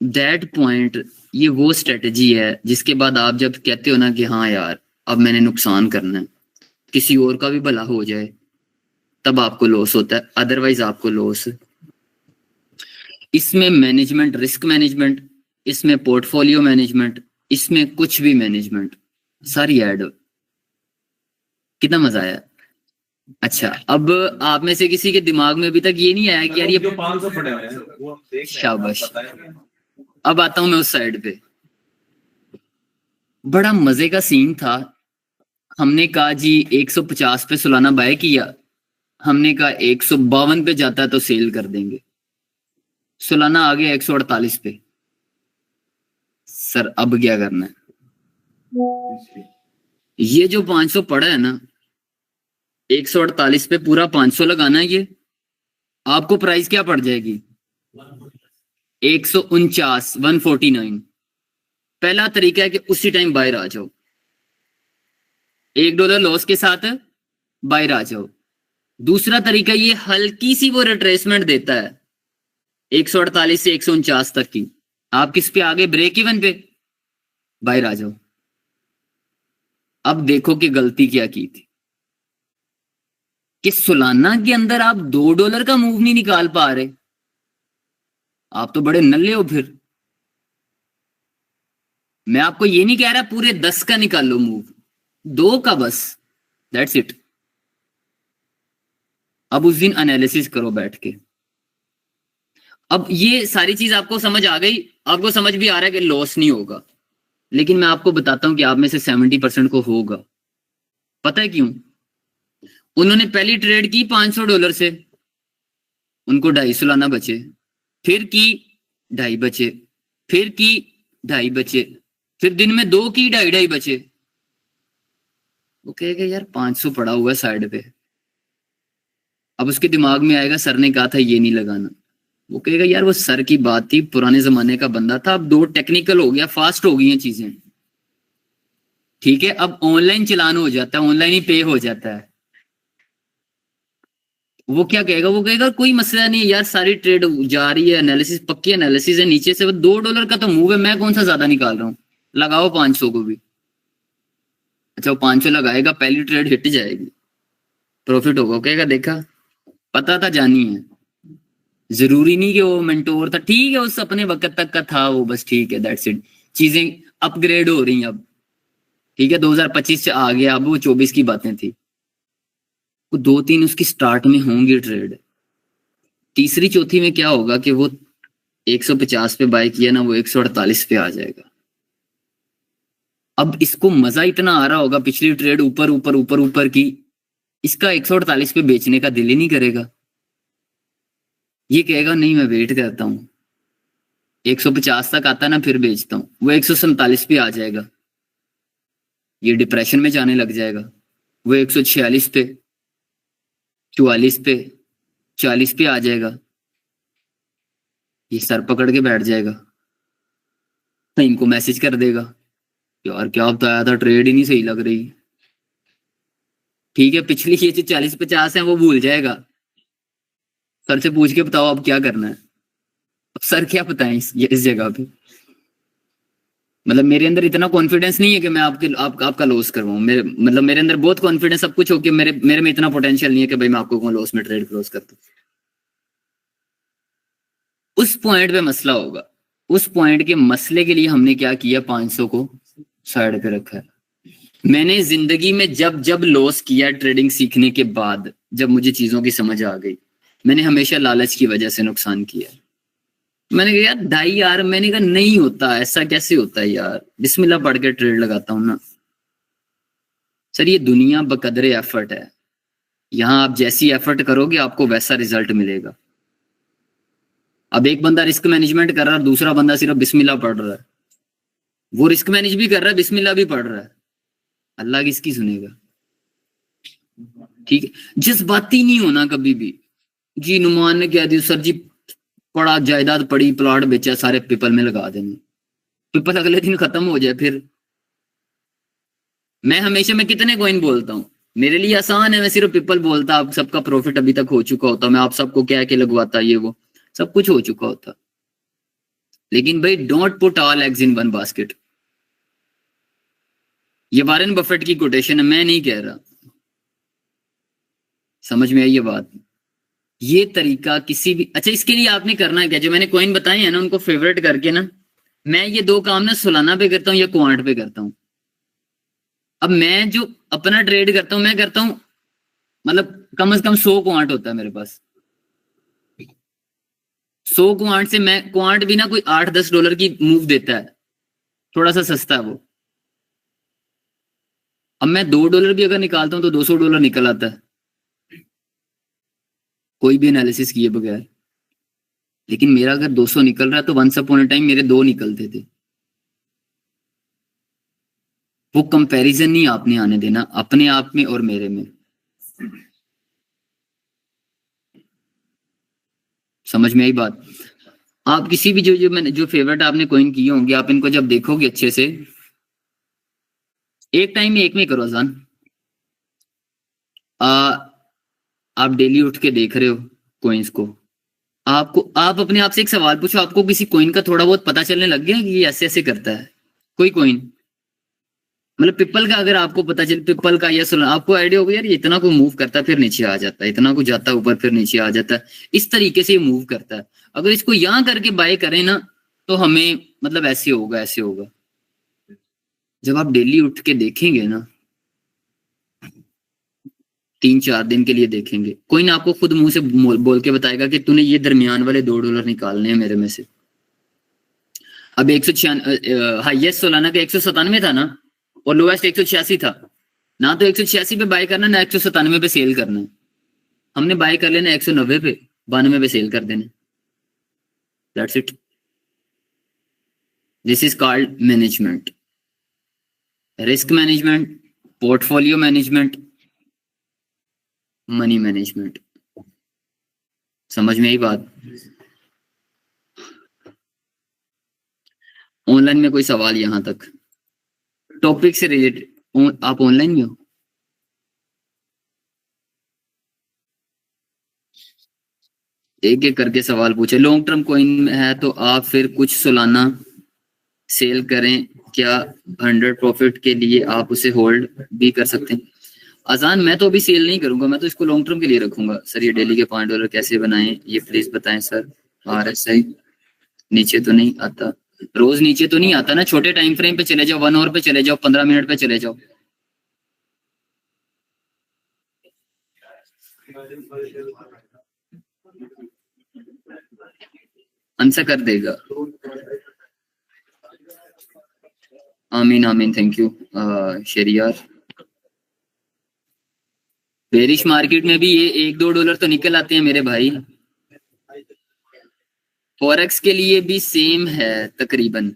that point, ये वो स्ट्रेटजी है जिसके बाद आप जब कहते हो ना कि हाँ यार अब मैंने नुकसान करना है, किसी और का भी भला हो जाए, तब आपको लॉस होता है, अदरवाइज आपको लॉस। इसमें मैनेजमेंट, रिस्क मैनेजमेंट, इसमें पोर्टफोलियो मैनेजमेंट, इसमें कुछ भी मैनेजमेंट सारी ऐड। कितना मजा आया। अच्छा, अब आप में से किसी के दिमाग में अभी तक ये नहीं आया कि यार ये 500 पड़े हुए हैं वो देख रहे हैं, शाबाश। पता है। अब आता हूं मैं उस साइड पे। बड़ा मजे का सीन था। हमने कहा जी 150 पे सोलाना बाय किया, हमने कहा 152 पे जाता है तो सेल कर देंगे। सोलाना आ गया 148 पे। सर अब क्या करना है? ये जो 500 पड़ा है ना, 148 पे पूरा 500 लगाना है, ये आपको प्राइस क्या पड़ जाएगी? 149, 149। पहला तरीका है कि उसी टाइम बाहर आ जाओ, $1 लॉस के साथ बाहर आ जाओ। दूसरा तरीका ये हल्की सी वो रिट्रेसमेंट देता है 148 से 149 तक की, आप किस पे आगे? ब्रेक इवन पे बाहर आ जाओ। अब देखो कि गलती क्या की थी कि सोलाना के अंदर आप $2 का मूव नहीं निकाल पा रहे। आप तो बड़े नल्ले हो फिर। मैं आपको ये नहीं कह रहा पूरे 10 का निकालो मूव, 2 का बस, दैट्स इट। अब उस दिन एनालिसिस करो बैठ के। अब ये सारी चीज आपको समझ आ गई, आपको समझ भी आ रहा है कि लॉस नहीं होगा, लेकिन मैं आपको बताता हूं कि आप में से 70% को होगा। पता है क्यों? उन्होंने पहली ट्रेड की $500 से, उनको 250 लाना बचे, फिर की 2.5 बचे, फिर की 2.5 बचे, फिर दिन में 2 की 2.5 बचे। वो कहेगा यार 500 पड़ा हुआ है साइड पे। अब उसके दिमाग में आएगा सर ने कहा था ये नहीं लगाना। वो कहेगा यार वो सर की बात थी, पुराने जमाने का बंदा था, अब 2 टेक्निकल हो गया, फास्ट हो गई हैं चीजें। ठीक है, अब ऑनलाइन चलान हो जाता है, ऑनलाइन ही पे हो जाता है। वो क्या कहेगा? वो कहेगा कोई मसला नहीं यार, सारी ट्रेड जा रही है, एनालिसिस पक्की एनालिसिस है, नीचे से वो $2 का तो मूव है, मैं कौन सा ज्यादा निकाल रहा हूँ, लगाओ 500 को भी। अच्छा वो 500 लगाएगा, पहली ट्रेड हिट जाएगी, प्रॉफिट होगा। कहेगा देखा, पता था जानी है। जरूरी नहीं कि वो मेंटोर था, ठीक है उस अपने वक्त तक का था वो, बस ठीक है, दैट्स इट। चीजें अपग्रेड हो रही हैं अब, ठीक है 2025 से आ गया, अब वो 24 की बातें थी। वो 2-3 उसकी स्टार्ट में होंगी ट्रेड, तीसरी चौथी में क्या होगा कि वो 150 पे बाय किया ना, वो 148 पे आ जाएगा। अब इसको मजा इतना आ रहा होगा, पिछली ट्रेड ऊपर ऊपर ऊपर ऊपर की, इसका 148 पे बेचने का दिल ही नहीं करेगा। ये कहेगा नहीं मैं वेट करता हूं, 150 तक आता ना फिर बेचता हूं, वो 147 पे आ जाएगा, ये डिप्रेशन में जाने लग जाएगा। वो 146 पे, 44 पे, 40 पे आ जाएगा, ये सर पकड़ के बैठ जाएगा, तो इनको मैसेज कर देगा यार क्या बताया था, ट्रेड ही नहीं सही लग रही। ठीक है, पिछली ये जो 40-50 है वो भूल जाएगा, सर से पूछ के बताओ अब क्या करना है। अब सर क्या बताएं इस जगह पे। मतलब मेरे अंदर इतना कॉन्फिडेंस नहीं है कि मैं आपका लॉस करवाऊं, मेरे मतलब मेरे अंदर बहुत कॉन्फिडेंस सब कुछ हो कि मेरे में इतना पोटेंशियल नहीं है कि भाई मैं आपको लॉस में ट्रेड क्लोज कर दूं। उस पॉइंट पे मसला होगा, उस पॉइंट के मसले के लिए हमने क्या किया, 500 को साइड पे रखा है। मैंने जिंदगी में जब जब लॉस किया ट्रेडिंग सीखने के बाद, जब मुझे चीजों की समझ आ गई, मैंने हमेशा लालच की वजह से नुकसान किया। मैंने कहा यार 2.5 यार, मैंने कहा नहीं होता, ऐसा कैसे होता है यार, बिस्मिल्लाह पढ़ के ट्रेड लगाता हूं ना। सर ये दुनिया बकदरे एफर्ट है, यहां आप जैसी एफर्ट करोगे आपको वैसा रिजल्ट मिलेगा। अब एक बंदा रिस्क मैनेजमेंट कर रहा है, दूसरा बंदा सिर्फ बिस्मिल्लाह पढ़ रहा है, वो रिस्क मैनेज भी कर रहा है, बिस्मिल्लाह भी पढ़ रहा है, अल्लाह किसकी सुनेगा? ठीक है, जज्बाती नहीं होना कभी भी। जी नुमान ने क्या दिया सर जी, पड़ा जायदाद पड़ी, प्लॉट बेचा, सारे पीपल में लगा देंगे, पीपल अगले दिन खत्म हो जाए फिर। मैं कितने कॉइन बोलता हूँ, मेरे लिए आसान है, मैं सिर्फ पीपल बोलता, आप सबका प्रॉफिट अभी तक हो चुका होता, मैं आप सबको क्या के लगवाता, ये वो सब कुछ हो चुका होता। लेकिन भाई don't put all eggs in one basket, ये वारेन बफेट की कोटेशन है, मैं नहीं कह रहा। समझ में आई ये बात? ये तरीका किसी भी, अच्छा इसके लिए आपने करना क्या, जो मैंने कॉइन बताए हैं ना उनको फेवरेट करके ना, मैं ये दो काम ना सोलाना पे करता हूँ या क्वांट पे करता हूँ। अब मैं जो अपना ट्रेड करता हूँ, मैं करता हूँ मतलब कम से कम 100 क्वांट होता है मेरे पास। 100 क्वांट से मैं, क्वांट भी ना कोई $8-10 की मूव देता है, थोड़ा सा सस्ता है वो। अब मैं $2 भी अगर निकालता हूँ तो $200 निकल आता है, कोई भी एनालिसिस किए बगैर। लेकिन मेरा अगर 200 निकल रहा है तो वंस अपॉन अ टाइम मेरे 2 निकलते थे। वो कंपैरिजन नहीं आपने आने देना अपने आप में और मेरे में। समझ में आई बात? आप किसी भी जो मैंने जो फेवरेट आपने कॉइन किए होंगे, आप इनको जब देखोगे अच्छे से, एक टाइम में एक में करो अजान। आप डेली उठ के देख रहे हो कॉइन्स को, आप अपने आप से एक सवाल पूछो, आपको किसी कॉइन का थोड़ा बहुत पता चलने लग गया कि ये ऐसे ऐसे करता है? कोई कॉइन मतलब पिपल का अगर आपको पता चले, पिपल का या सोलर, आपको आइडिया होगा यार ये इतना को मूव करता है फिर नीचे आ जाता है, इतना को जाता है ऊपर फिर नीचे आ जाता है, इस तरीके से ये मूव करता है। अगर इसको यहाँ करके बाय करें ना तो हमें मतलब ऐसे होगा ऐसे होगा। जब आप डेली उठ के देखेंगे ना, 3-4 दिन के लिए देखेंगे, कोई ना आपको खुद मुंह से बोल के बताएगा कि तूने ये दरमियान वाले $2 निकालने हैं मेरे में से। अब 196 हाईएस्ट सोलाना का 197 था ना, और लोएस्ट 186 था ना, तो 186 पे बाय करना ना 197 पे सेल करना है। हमने बाय कर लेना 190 पे, 92 पे सेल कर देना। That's it. This is called management, risk management, portfolio management, money management. समझ में आई बात? ऑनलाइन में कोई सवाल यहां तक टॉपिक से रिलेटेड? आप ऑनलाइन में हो? एक एक करके सवाल पूछे। लॉन्ग टर्म कॉइन में है तो आप फिर कुछ सालाना सेल करें क्या? 100 प्रॉफिट के लिए आप उसे होल्ड भी कर सकते हैं। आसान, मैं तो अभी सेल नहीं करूंगा, मैं तो इसको लॉन्ग टर्म के लिए रखूंगा। सर ये डेली के $5 कैसे बनाएं ये प्लीज बताएं सर। RSI नीचे तो नहीं आता, रोज नीचे तो नहीं आता ना, छोटे टाइम फ्रेम पे चले जाओ, 1 आवर पे चले जाओ, 15 मिनट पे चले जाओ। आंसर कर देगा। आमीन आमीन, thank you Sheriyar. Bearish market में भी ये $1-2 तो निकल आते हैं मेरे भाई। फॉरेक्स के लिए भी सेम है तकरीबन।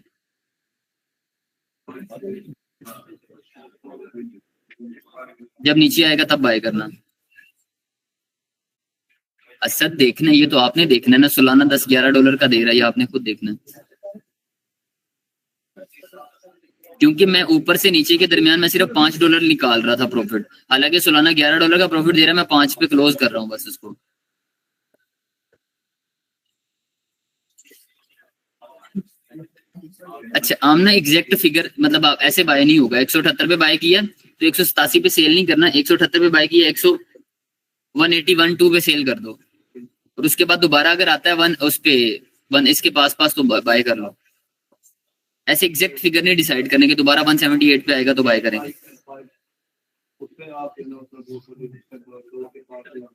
जब नीचे आएगा तब बाय करना। असद देखना, ये तो आपने देखना है ना, सालाना $10-11 का दे रहा है, ये आपने खुद देखना है। क्योंकि मैं ऊपर से नीचे के दरमियान में सिर्फ $5 निकाल रहा था प्रॉफिट, हालांकि सालाना $11 का प्रॉफिट दे रहा है, मैं 5 पे क्लोज कर रहा हूँ बस उसको। अच्छा आम ना एग्जैक्ट फिगर मतलब आप ऐसे बाय नहीं होगा। 178 पे बाय किया तो 187 पे सेल नहीं करना, 178 पे बाय किया 180 1-2 पे सेल कर दो, और उसके बाद दोबारा अगर आता है 1 उस पे 1 इसके पास तो बाय कर लो। ऐसे एग्जैक्ट फिगर नहीं डिसाइड करने के, दोबारा 178 पे आएगा तो बाय करेंगे।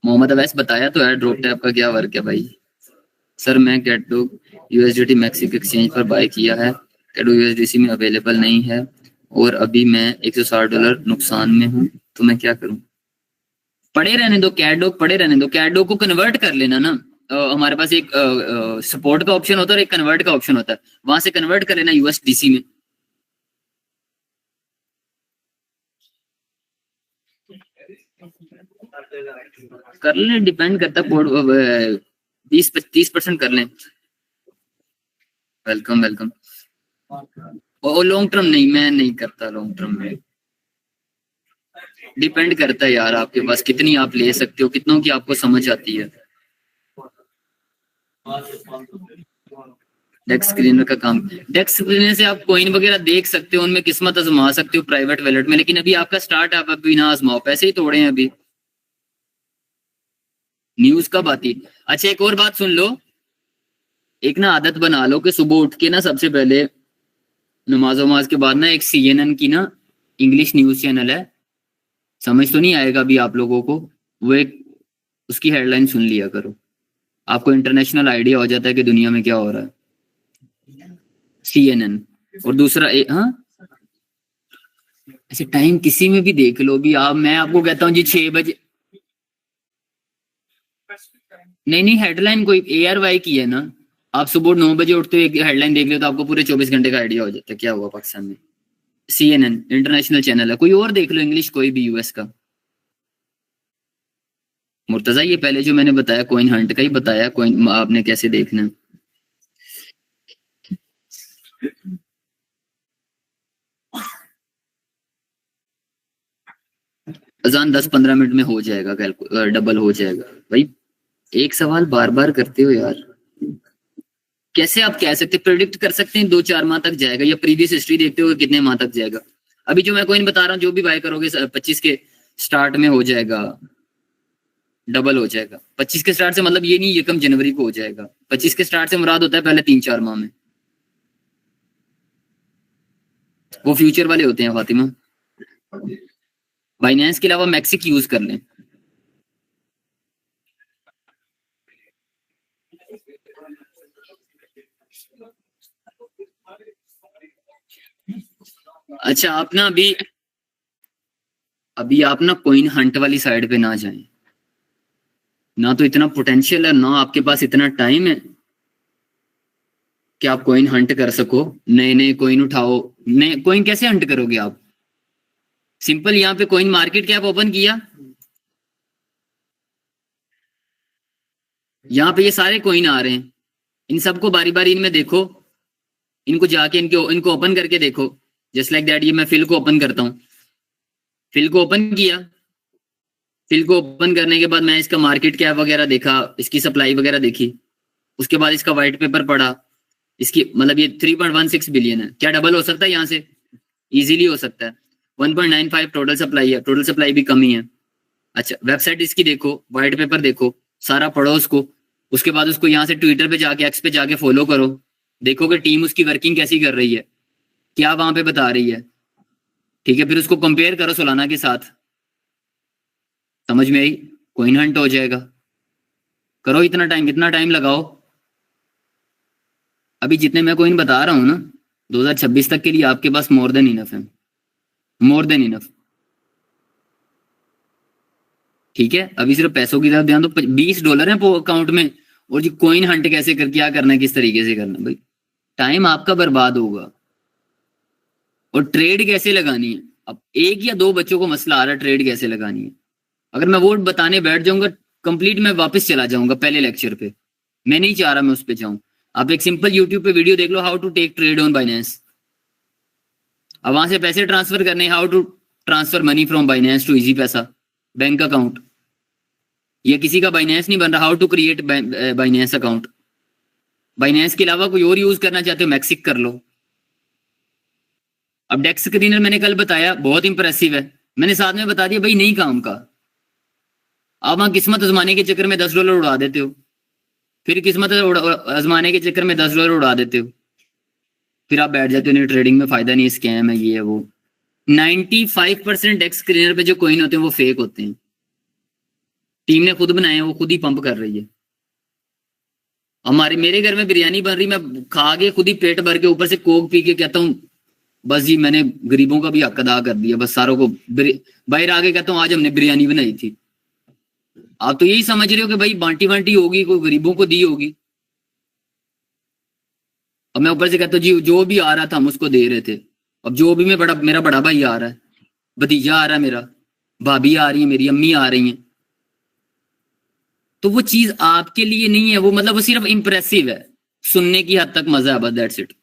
मोहम्मद अवैस बताया तो है ड्रॉप टैप का क्या वर्क है भाई। सर मैं कैटडॉग USDT मैक्सिको एक्सचेंज पर बाय किया है, कैटडॉग USDC में अवेलेबल नहीं है और अभी मैं $160 नुकसान में हूँ, तो मैं क्या करूँ? पड़े रहने दो कैटडॉग, पड़े रहने दो, कैटडॉग को कन्वर्ट कर लेना ना। हमारे पास एक सपोर्ट का ऑप्शन होता है और एक कन्वर्ट का ऑप्शन होता है, वहां से कन्वर्ट कर लेना USDC में। कर लें, डिपेंड करता है, 20-30% कर लें। Welcome welcome. और लॉन्ग टर्म नहीं, मैं नहीं करता लॉन्ग टर्म में। डिपेंड करता है यार, आपके पास कितनी आप ले सकते हो, कितनों की आपको समझ आती है। डेस्क स्क्रीनर का काम, डेस्क स्क्रीनर से आप कॉइन वगैरह देख सकते हो, उनमें किस्मत आजमा सकते हो प्राइवेट वैलेट में, लेकिन अभी आपका स्टार्ट, आप अभी ना आजमाओ, पैसे ही तोड़े हैं अभी। न्यूज कब आती? अच्छा एक और बात सुन लो, एक ना आदत बना लो कि सुबह उठ के ना सबसे पहले नमाज वमाज के बाद ना एक CNN की ना इंग्लिश न्यूज चैनल है, समझ तो नहीं आएगा अभी आप लोगों को, वो एक उसकी हेडलाइन सुन लिया करो, आपको इंटरनेशनल आइडिया हो जाता है कि दुनिया में क्या हो रहा है। CNN। और दूसरा हाँ, ऐसे टाइम किसी में भी देख लो भी आप, मैं आपको कहता हूँ जी 6 बजे, नहीं हेडलाइन कोई ARY की है ना, आप सुबह 9 बजे उठते हो, एक हेडलाइन देख लो तो आपको पूरे 24 घंटे का आइडिया हो जाता है क्या हुआ पाकिस्तान में। CNN इंटरनेशनल चैनल है, कोई और देख लो इंग्लिश, कोई भी US का। मुर्तजा ये पहले जो मैंने बताया कॉइन हंट का ही बताया, कॉइन आपने कैसे देखना है। अजान 10-15 मिनट में हो जाएगा, डबल हो जाएगा भाई। एक सवाल बार बार करते हो यार, कैसे आप कह सकते, प्रेडिक्ट कर सकते हैं 2-4 माह तक जाएगा, या प्रीवियस हिस्ट्री देखते हो कितने माह तक जाएगा। अभी जो मैं कॉइन बता रहा हूँ, जो भी बाय करोगे 25 के स्टार्ट में हो जाएगा, डबल हो जाएगा। 25 के स्टार्ट से मतलब ये नहीं 1 जनवरी को हो जाएगा, 25 के स्टार्ट से मुराद होता है पहले 3-4 माह में, वो फ्यूचर वाले होते हैं फातिमा। बाइनेंस के अलावा मैक्सिक यूज कर लें। अच्छा आप ना अभी आप ना कॉइन हंट वाली साइड पे ना जाएं, ना तो इतना पोटेंशियल है, ना आपके पास इतना टाइम है कि आप कॉइन हंट कर सको, नए नए कॉइन उठाओ। नए कॉइन कैसे हंट करोगे आप? सिंपल, यहाँ पे कॉइन मार्केट कैप ओपन किया, यहाँ पे ये सारे कॉइन आ रहे हैं, इन सबको बारी बारी इनमें देखो, इनको जाके इनको ओपन करके देखो, जस्ट लाइक दैट। ये मैं फिल को ओपन करता हूँ, फिल को ओपन किया, फिल को ओपन करने के बाद मैं इसका मार्केट कैप वगैरह देखा, इसकी सप्लाई वगैरह देखी, उसके बाद इसका व्हाइट पेपर पढ़ा, इसकी मतलब ये 3.16 बिलियन है, क्या डबल हो सकता है यहाँ से? इजीली हो सकता है। 1.95 टोटल सप्लाई है, टोटल सप्लाई भी कम ही है। अच्छा वेबसाइट इसकी देखो, व्हाइट पेपर देखो, सारा पढ़ो उसको, उसके बाद उसको यहाँ से ट्विटर पे जाके, एक्स पे जाके फॉलो करो, देखो कि टीम उसकी वर्किंग कैसी कर रही है, क्या वहां पे बता रही है, ठीक है। फिर उसको कंपेयर करो सोलाना के साथ, समझ में आई? कॉइन हंट हो जाएगा। करो इतना टाइम, कितना टाइम लगाओ। अभी जितने मैं कॉइन बता रहा हूँ ना, 2026 तक के लिए आपके पास मोर देन इनफ है, मोर देन इनफ, ठीक है। अभी सिर्फ पैसों की तरफ ध्यान दो, $20 है अकाउंट में, और जी कॉइन हंट कैसे कर, क्या करना है, किस तरीके से करना है, भाई टाइम आपका बर्बाद होगा। और ट्रेड कैसे लगानी है, अब 1 या 2 बच्चों को मसला आ रहा है ट्रेड कैसे लगानी है, अगर मैं वो बताने बैठ जाऊंगा कंप्लीट, मैं वापस चला जाऊंगा पहले लेक्चर पे, मैं नहीं चाह रहा मैं उस पे जाऊं। आप एक सिंपल यूट्यूब पे वीडियो देख लो, how to take trade on Binance, अब वहां से पैसे ट्रांसफर करने, how to transfer money from Binance to Easypaisa bank account, ये किसी का बाइनेंस नहीं बन रहा, how to create Binance account. Binance के अलावा कोई और यूज करना चाहते हो, मैक्सिक कर लो। अब डेस्क स्क्रीनर मैंने कल बताया, बहुत इंप्रेसिव है, मैंने साथ में बता दिया भाई नहीं काम का। आप वहां किस्मत आजमाने के चक्कर में $10 उड़ा देते हो, फिर किस्मत आजमाने के चक्कर में $10 उड़ा देते हो, फिर आप बैठ जाते हो नहीं ट्रेडिंग में फायदा नहीं, स्कैम है ये है वो। 95% डेस्क स्क्रीनर पे जो कॉइन होते हैं वो फेक होते हैं, टीम ने खुद बनाए हैं, वो खुद ही पंप कर रही है। मेरे घर में बिरयानी बन रही, मैं खा के खुद ही पेट भर के ऊपर से कोक पी के कहता हूँ बस जी मैंने गरीबों का भी हक अदा कर दिया, बस सारों को बाहर आके कहता हूँ आज हमने बिरयानी बनाई थी। आप तो यही समझ रहे हो कि भाई बांटी बांटी होगी, कोई गरीबों को दी होगी। अब मैं ऊपर से कहता हूँ जी जो भी आ रहा था हम उसको दे रहे थे, अब जो भी मेरा बड़ा भाई आ रहा है, भतीजा आ रहा है मेरा, भाभी आ रही है, मेरी अम्मी आ रही है, तो वो चीज आपके लिए नहीं है, वो मतलब वो सिर्फ इंप्रेसिव है, सुनने की हद तक मजा है, बस दैट्स इट।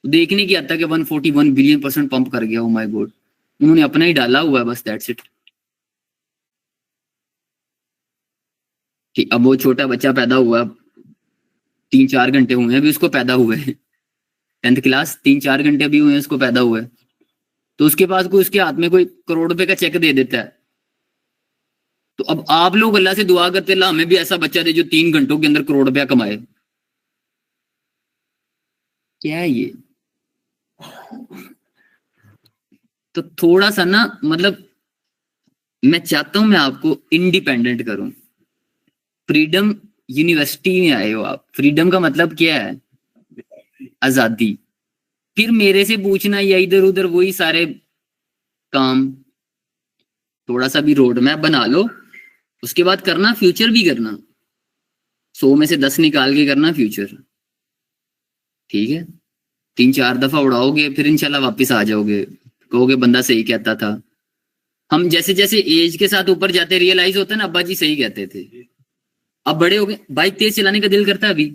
देखने की हद तक 141 बिलियन % पंप कर गया, ओ माय गॉड, उन्होंने अपना ही डाला हुआ है, बस दैट्स इट। अब वो छोटा बच्चा पैदा हुआ, 3-4 घंटे हुए हैं अभी उसको पैदा हुए, 10th क्लास, 3-4 घंटे अभी हुए हैं उसको पैदा हुए, तो उसके पास कोई उसके हाथ में कोई करोड़ रुपए का चेक दे देता है। तो अब आप लोग अल्लाह से दुआ करते अल्लाह हमें भी ऐसा बच्चा दे जो 3 घंटों के अंदर करोड़ रुपया कमाए। क्या है ये? तो थोड़ा सा ना, मतलब मैं चाहता हूं मैं आपको इंडिपेंडेंट करूं। फ्रीडम यूनिवर्सिटी में आए हो आप, फ्रीडम का मतलब क्या है? आजादी। फिर मेरे से पूछना या इधर उधर वही सारे काम, थोड़ा सा भी रोड मैप बना लो, उसके बाद करना, फ्यूचर भी करना, 100 में से 10 निकाल के करना फ्यूचर, ठीक है? 3-4 दफा उड़ाओगे फिर इंशाल्लाह वापस आ जाओगे, कहोगे बंदा सही कहता था। हम जैसे जैसे एज के साथ ऊपर जाते रियलाइज होता है ना, अब्बा जी सही कहते थे। अब बड़े हो गए, बाइक तेज चलाने का दिल करता है अभी,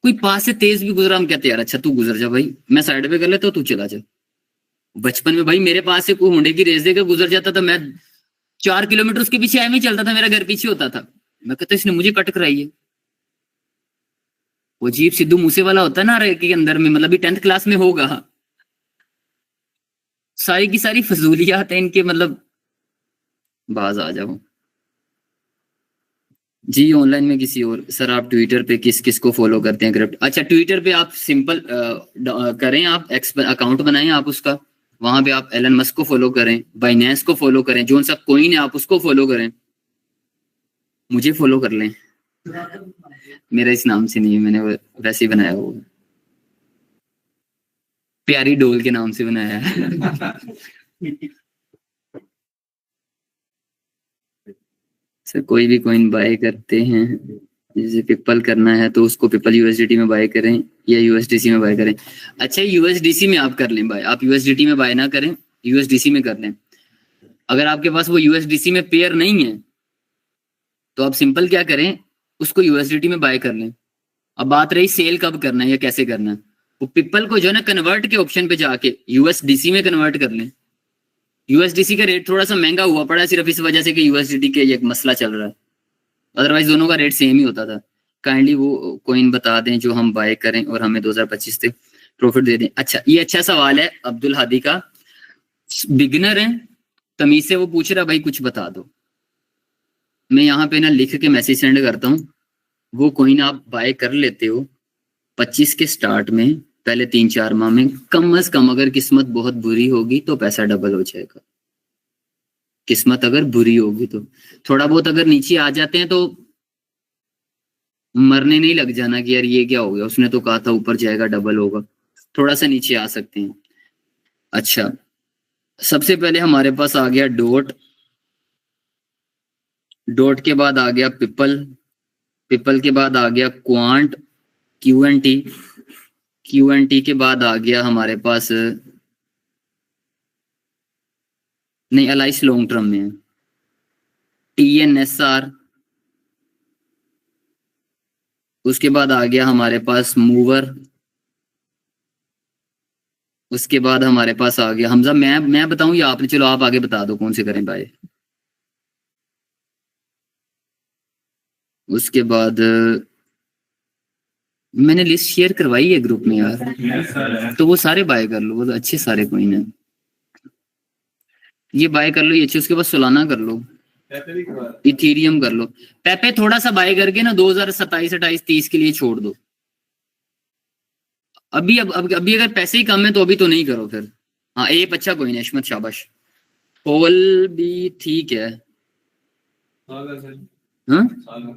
कोई पास से तेज भी गुजरा हम कहते यार अच्छा तू गुजर जा भाई, मैं साइड पे कर लेता हूँ तू चला जा। बचपन में भाई मेरे पास से कोई होंडे की रेस देकर गुजर जाता था, मैं 4 किलोमीटर उसके पीछे ऐਵੇਂ ही चलता था, मेरा घर पीछे होता था, मैं कहता इसने मुझे कट कराई है। वो अजीब सिद्धू मूसे वाला होता है ना के अंदर में, मतलब 10th क्लास में होगा, सारी की सारी फजूलियात है इनके, मतलब बाज आ जाओ जी। ऑनलाइन में किसी और, सर आप ट्विटर पे किस किस को फॉलो करते हैं क्रिप्टो? अच्छा ट्विटर पे आप सिंपल करें, आप अकाउंट बनाएं आप उसका, वहां पे आप एलन मस्क को फॉलो करें, बाइनेंस को फॉलो करें, जो सा कोइन है आप उसको फॉलो करें, मुझे फॉलो कर लें, मेरा इस नाम से नहीं है, मैंने वैसे ही बनाया हुआ, प्यारी डोल के नाम से बनाया है। सर कोई भी कॉइन बाय करते हैं, जैसे पिपल करना है तो उसको पिपल यूएसडीटी में बाय करें या यूएसडीसी में बाय करें? अच्छा यूएसडीसी में आप कर लें बाय, आप यूएसडीटी में बाय ना करें, यूएसडीसी में कर लें। अगर आपके पास वो यूएसडीसी में पेयर नहीं है तो आप सिंपल क्या करें, उसको यूएसडीटी में बाय कर लें। अब बात रही सेल कब करना है या कैसे करना है, वो पिपल को जो है ना कन्वर्ट के ऑप्शन पे जाके यूएसडीसी में कन्वर्ट कर लें। यूएसडीसी का रेट थोड़ा सा महंगा हुआ पड़ा है सिर्फ इस वजह से कि यूएसडीटी के एक मसला चल रहा है, अदरवाइज दोनों का रेट सेम ही होता था। काइंडली वो कॉइन बता दें जो हम बाय करें और हमें 2025 तक प्रॉफिट दे दें। अच्छा ये अच्छा सवाल है अब्दुल हादी का, बिगिनर है तमीज से वो पूछ रहा भाई कुछ बता दो, मैं यहाँ पे ना लिख के मैसेज सेंड करता हूँ, वो कॉइन आप बाय कर लेते हो 25 के स्टार्ट में, पहले 3-4 माह में, कम से कम अगर किस्मत बहुत बुरी होगी तो पैसा डबल हो जाएगा। किस्मत अगर बुरी होगी तो, थोड़ा बहुत अगर नीचे आ जाते हैं तो मरने नहीं लग जाना कि यार ये क्या हो गया, उसने तो कहा था ऊपर जाएगा डबल होगा, थोड़ा सा नीचे आ सकते हैं। अच्छा सबसे पहले हमारे पास आ गया डॉट, डॉट के बाद आ गया पिपल, पिपल के बाद आ गया क्वांट, क्यूएनटी, क्यूएनटी के बाद आ गया हमारे पास, नहीं एलाइस लॉन्ग टर्म में है, टीएनएसआर, उसके बाद आ गया हमारे पास मूवर, उसके बाद हमारे पास आ गया हमजा। मैं बताऊं या आपने? चलो आप आगे बता दो कौन से करें भाई। उसके बाद मैंने लिस्ट शेयर करवाई है ग्रुप में यार, तो वो सारे बाय कर लो, वो तो अच्छे सारे कॉइन है, ये बाय कर लो ये अच्छे। उसके बाद सोलाना कर लो, इथीरियम कर लो, पेपे थोड़ा सा बाय करके ना 2027, 28, 30 के लिए छोड़ दो अभी। अब अभी अगर पैसे ही कम है तो अभी तो नहीं करो फिर। हाँ एप अच्छा कोई नहीं, अशमत शाबाश, पोल भी ठीक है, हाँ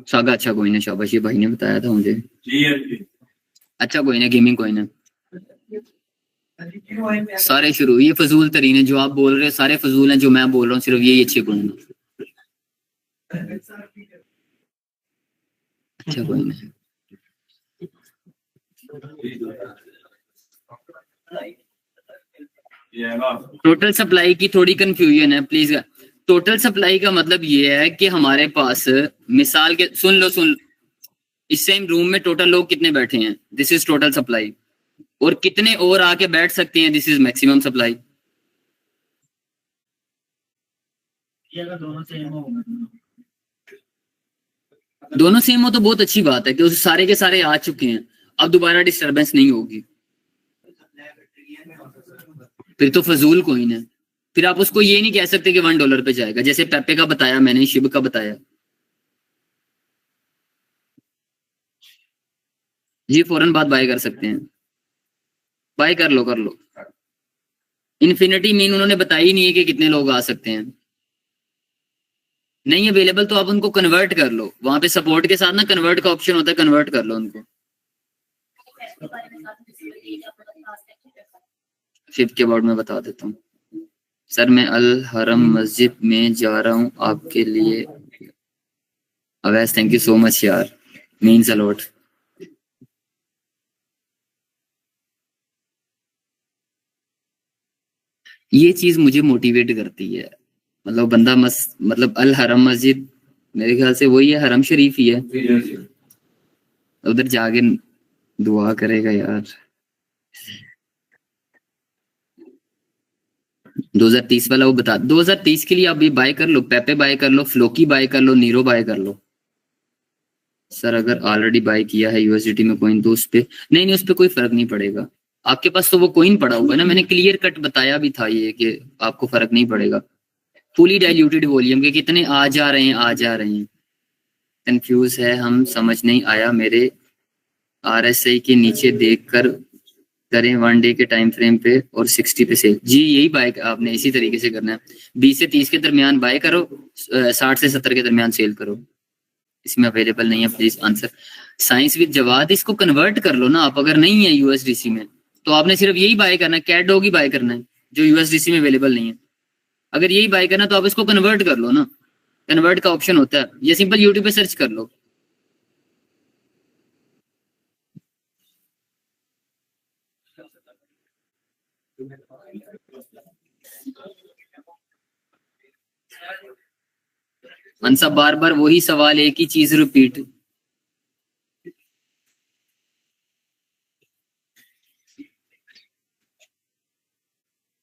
सागा अच्छा कोई नहीं, शाबाश ये भाई ने बताया था मुझे, अच्छा कोई ना, गेमिंग कोई ना, सारे शुरू, ये फजूल तरीन है जो आप बोल रहे हैं, सारे फजूल हैं, जो मैं बोल रहा हूँ सिर्फ यही अच्छे कोई ना, अच्छा कोई ना। टोटल सप्लाई की थोड़ी कंफ्यूजन है प्लीज, टोटल सप्लाई का मतलब ये है कि हमारे पास मिसाल के सुन लो इस सेम रूम में टोटल लोग कितने बैठे हैं, दिस इज टोटल सप्लाई, और कितने और आके बैठ सकते हैं, दिस इज मैक्सिमम सप्लाई। दोनों सेम हो तो बहुत अच्छी बात है कि उस सारे के सारे आ चुके हैं, अब दोबारा डिस्टरबेंस नहीं होगी, फिर तो फजूल कोइन है। फिर आप उसको ये नहीं कह सकते कि $1 पे जाएगा, जैसे पेपे का बताया मैंने, शिब का बताया। जी फौरन बात बाय कर सकते हैं, बाय कर लो कर लो। इन्फिनिटी मीन उन्होंने बताया ही नहीं है कि कितने लोग आ सकते हैं, नहीं अवेलेबल तो आप उनको कन्वर्ट कर लो, वहां पे सपोर्ट के साथ ना कन्वर्ट का ऑप्शन होता है, कन्वर्ट कर लो उनको। शिप के अबाउट में बता देता हूँ सर, मैं अल हरम मस्जिद में जा रहा हूँ आपके लिए। Awais thank you so much यार, मीन्स अ लॉट। ये चीज मुझे मोटिवेट करती है, मतलब बंदा मतलब अल हरम मस्जिद मेरे ख्याल से वही है, हरम शरीफ ही है, उधर जाके दुआ करेगा यार। 2030 वाला वो बता, 2030 के लिए आप ये बाय कर लो, पेपे बाय कर लो, फ्लोकी बाय कर लो, नीरो बाय कर लो। सर अगर ऑलरेडी बाय किया है यूएसडीटी में कॉइन तो उस पे नहीं उस पे कोई फर्क नहीं पड़ेगा, आपके पास तो वो कॉइन पड़ा हुआ है ना, मैंने क्लियर कट बताया भी था ये कि आपको फर्क नहीं पड़ेगा। फुली डाइल्यूटेड वॉल्यूम के कितने आ जा रहे हैं, कंफ्यूज है हम, समझ नहीं आया मेरे। आरएसआई के नीचे देखकर करें 1 डे के टाइम फ्रेम पे और 60 पे सेल। जी यही बाय आपने इसी तरीके से करना है, 20 से 30 के दरमियान बाय करो, 60 से 70 के दरमियान सेल करो। इसमें अवेलेबल नहीं है please answer. Science with Jawad, इसको कन्वर्ट कर लो ना आप, अगर नहीं है यूएसडीसी में तो आपने सिर्फ यही बाय करना है, कैट डॉग ही बाय करना है जो यूएसडीसी में अवेलेबल नहीं है। अगर यही बाय करना तो आप इसको कन्वर्ट कर लो ना, कन्वर्ट का ऑप्शन होता है, ये सिंपल यूट्यूब पे सर्च कर लो। मनसा बार बार वही सवाल, एक ही चीज रिपीट।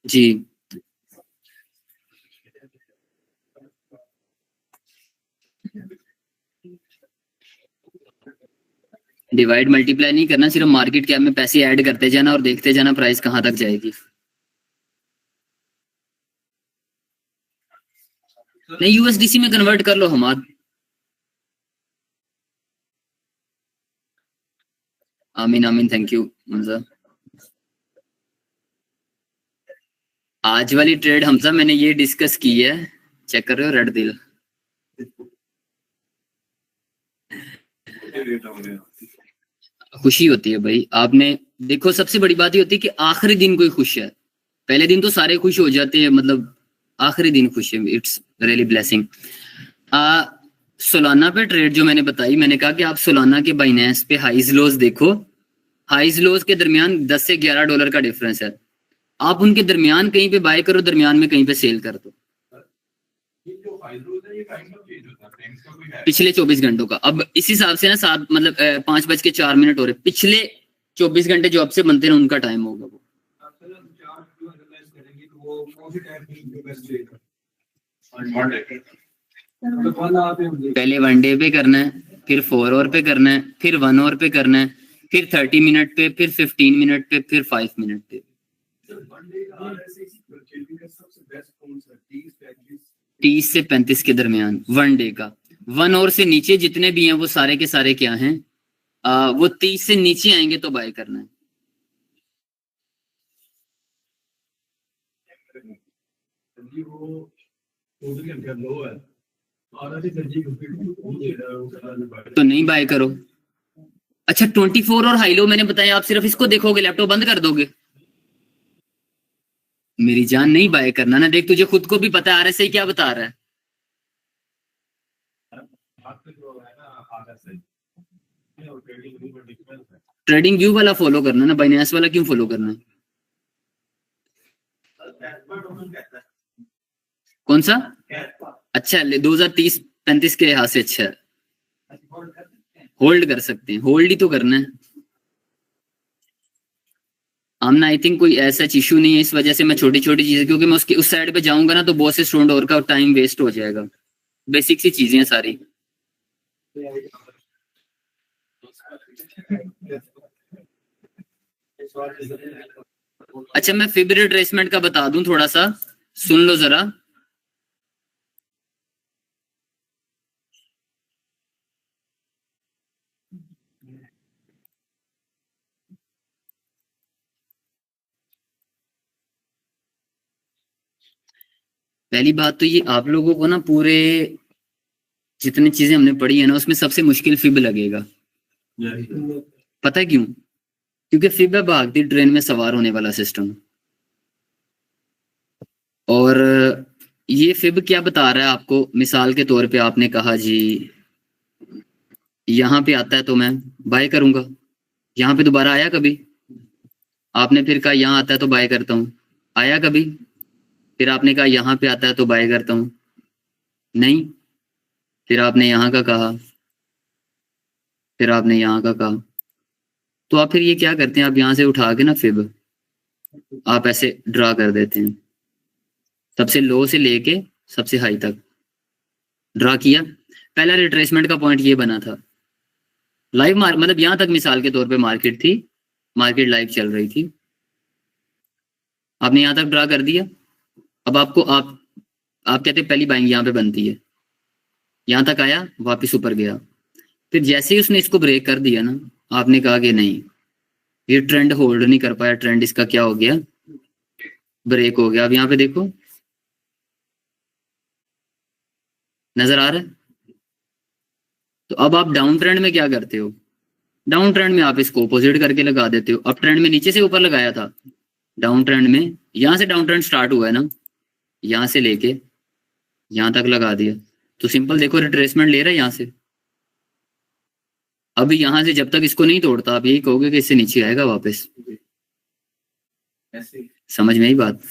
जी डिवाइड मल्टीप्लाई नहीं करना, सिर्फ मार्केट कैप में पैसे ऐड करते जाना और देखते जाना प्राइस कहां तक जाएगी। नहीं यूएसडीसी में कन्वर्ट कर लो हमाद। आमीन आमीन थैंक यू हमजा। आज वाली ट्रेड हमजा मैंने ये डिस्कस की है, चेक कर रहे हो रेड दिल। खुशी होती है भाई, आपने देखो सबसे बड़ी बात ये होती है कि आखिरी दिन कोई खुश है, पहले दिन तो सारे खुश हो जाते हैं, मतलब आखिरी दिन खुश है, इट्स रियली ब्लेसिंग। सोलाना पे ट्रेड जो मैंने बताई, मैंने कहा कि आप सोलाना के बाइनेंस पे हाइज लोज देखो, हाइज लोज के दरमियान $10 से $11 का डिफरेंस है, आप उनके दरमियान कहीं पे बाय करो, दरमियान में कहीं पे सेल कर दो। पिछले 24 घंटों का, अब इस हिसाब से ना 7 मतलब 5:04 हो रहे, पिछले 24 घंटे जो आपसे बनते हैं उनका टाइम होगा वो। पहले 1 डे पे करना है, फिर 4 आवर पे करना है, फिर 1 आवर पे करना है, फिर 30 मिनट पे, फिर 15 मिनट पे, फिर 5 मिनट पे। 30 से 35 के दरमियान 1 डे का। 1 आवर से नीचे जितने भी हैं वो सारे के सारे क्या हैं, वो 30 से नीचे आएंगे तो बाय करना है। तो नहीं बाय करो। अच्छा 24 और हाई लो मैंने बताया, आप सिर्फ इसको देखोगे, लैपटॉप बंद कर दोगे। मेरी जान नहीं बाय करना ना, देख तुझे खुद को भी पता है आरएसआई क्या बता रहा है। ट्रेडिंग व्यू वाला फॉलो करना ना, बाइनेंस वाला क्यों फॉलो करना है। कौन सा? अच्छा 2030-35 के लिहाज से अच्छा है, होल्ड कर सकते हैं, होल्ड ही तो करना है हमने। आई थिंक कोई ऐसा इशू नहीं है, इस वजह से मैं छोटी छोटी चीजें, क्योंकि मैं उसकी उस साइड पे जाऊंगा ना तो बहुत से स्टूडेंट और का टाइम वेस्ट हो जाएगा। बेसिक सी चीजें हैं सारी। अच्छा मैं फिब रिट्रेसमेंट का बता दूं थोड़ा सा, सुन लो जरा। पहली बात तो ये आप लोगों को ना पूरे जितनी चीजें हमने पढ़ी है ना उसमें सबसे मुश्किल फिब लगेगा। पता है क्यों? क्योंकि फिब है भागती ट्रेन में सवार होने वाला सिस्टम। और ये फिब क्या बता रहा है आपको? मिसाल के तौर पे आपने कहा जी यहाँ पे आता है तो मैं बाय करूंगा, यहाँ पे दोबारा आया कभी? आपने फिर कहा यहाँ आता है तो बाय करता हूँ, आया कभी? फिर आपने कहा यहाँ पे आता है तो बाय करता हूँ, नहीं। फिर आपने यहाँ का कहा, फिर आपने यहाँ का कहा, तो आप फिर ये क्या करते हैं, आप यहाँ से उठा के ना फिब आप ऐसे ड्रा कर देते हैं, सबसे लो से लेके सबसे हाई तक ड्रा किया। पहला रिट्रेसमेंट का पॉइंट ये बना था, लाइव मतलब यहाँ तक मिसाल के तौर पे मार्केट थी, मार्केट लाइव चल रही थी, आपने यहाँ तक ड्रा कर दिया। अब आपको आप कहते हैं पहली बाइंग यहाँ पे बनती है, यहाँ तक आया वापस ऊपर गया, फिर जैसे ही उसने इसको ब्रेक कर दिया ना आपने कहा कि नहीं ये ट्रेंड होल्ड नहीं कर पाया, ट्रेंड इसका क्या हो गया, ब्रेक हो गया। अब यहाँ पे देखो नजर आ रहा है। तो अब आप डाउन ट्रेंड में क्या करते हो, डाउन ट्रेंड में आप इसको अपोजिट करके लगा देते हो। अप ट्रेंड में नीचे से ऊपर लगाया था, डाउन ट्रेंड में यहाँ से डाउन ट्रेंड स्टार्ट हुआ है ना, यहाँ से लेके यहाँ तक लगा दिया, तो सिंपल देखो रिट्रेसमेंट ले रहा है यहाँ से। अभी यहाँ से जब तक इसको नहीं तोड़ता आप यही कहोगे कि इससे नीचे आएगा वापस। समझ में आई बात?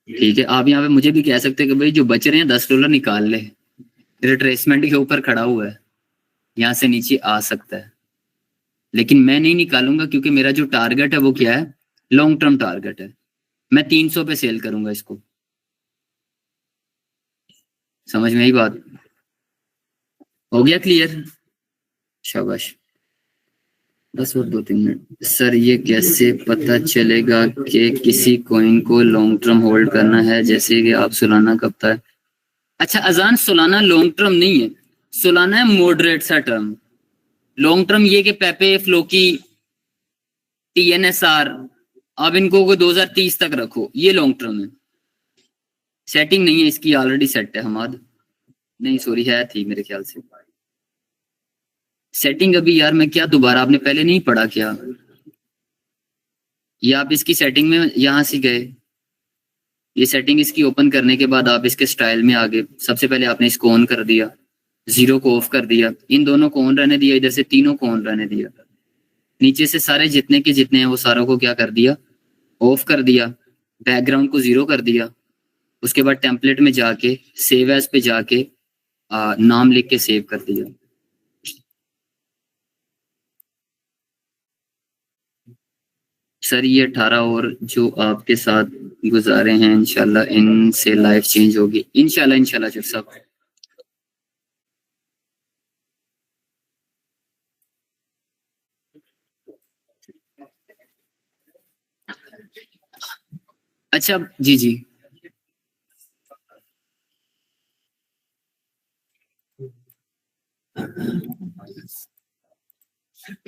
ठीक है, आप यहाँ पे मुझे भी कह सकते हैं कि भाई जो बच रहे हैं $10 निकाल ले, रिट्रेसमेंट के ऊपर खड़ा हुआ है, यहाँ से नीचे आ सकता है, लेकिन मैं नहीं निकालूंगा क्योंकि मेरा जो टारगेट है वो क्या है, लॉन्ग टर्म टारगेट है। मैं 300 पे सेल करूंगा इसको। समझ में आई बात? हो गया क्लियर? शाबाश, बस और 2-3 मिनट। सर ये कैसे पता चलेगा कि किसी कॉइन को लॉन्ग टर्म होल्ड करना है, जैसे कि आप सालाना कब तक? अच्छा अजान, सालाना लॉन्ग टर्म नहीं है, सालाना है मॉडरेट सा टर्म। लॉन्ग टर्म ये कि पेपे, फ्लोकी, TNSR आप इनको 2030 तक रखो, ये लॉन्ग टर्म है। सेटिंग नहीं है इसकी, ऑलरेडी सेट है हमाद, नहीं सॉरी है थी मेरे ख्याल से सेटिंग। अभी यार मैं क्या दोबारा, आपने पहले नहीं पढ़ा क्या? ये आप इसकी सेटिंग में यहाँ से गए, ये सेटिंग इसकी ओपन करने के बाद आप इसके स्टाइल में आगे, सबसे पहले आपने इसको ऑन कर दिया, 0 को ऑफ कर दिया, इन दोनों को ऑन रहने दिया, इधर से तीनों को ऑन रहने दिया, नीचे से सारे जितने के जितने हैं वो सारों को क्या कर दिया, ऑफ कर दिया, बैकग्राउंड को 0 कर दिया। उसके बाद टेम्पलेट में जाके सेव एज पे जाके नाम लिख के सेव कर दिया। सर ये 18 और जो आपके साथ गुजारे हैं इंशाल्लाह इनसे लाइफ चेंज होगी, इंशाल्लाह इंशाल्लाह सर सब। अच्छा जी जी,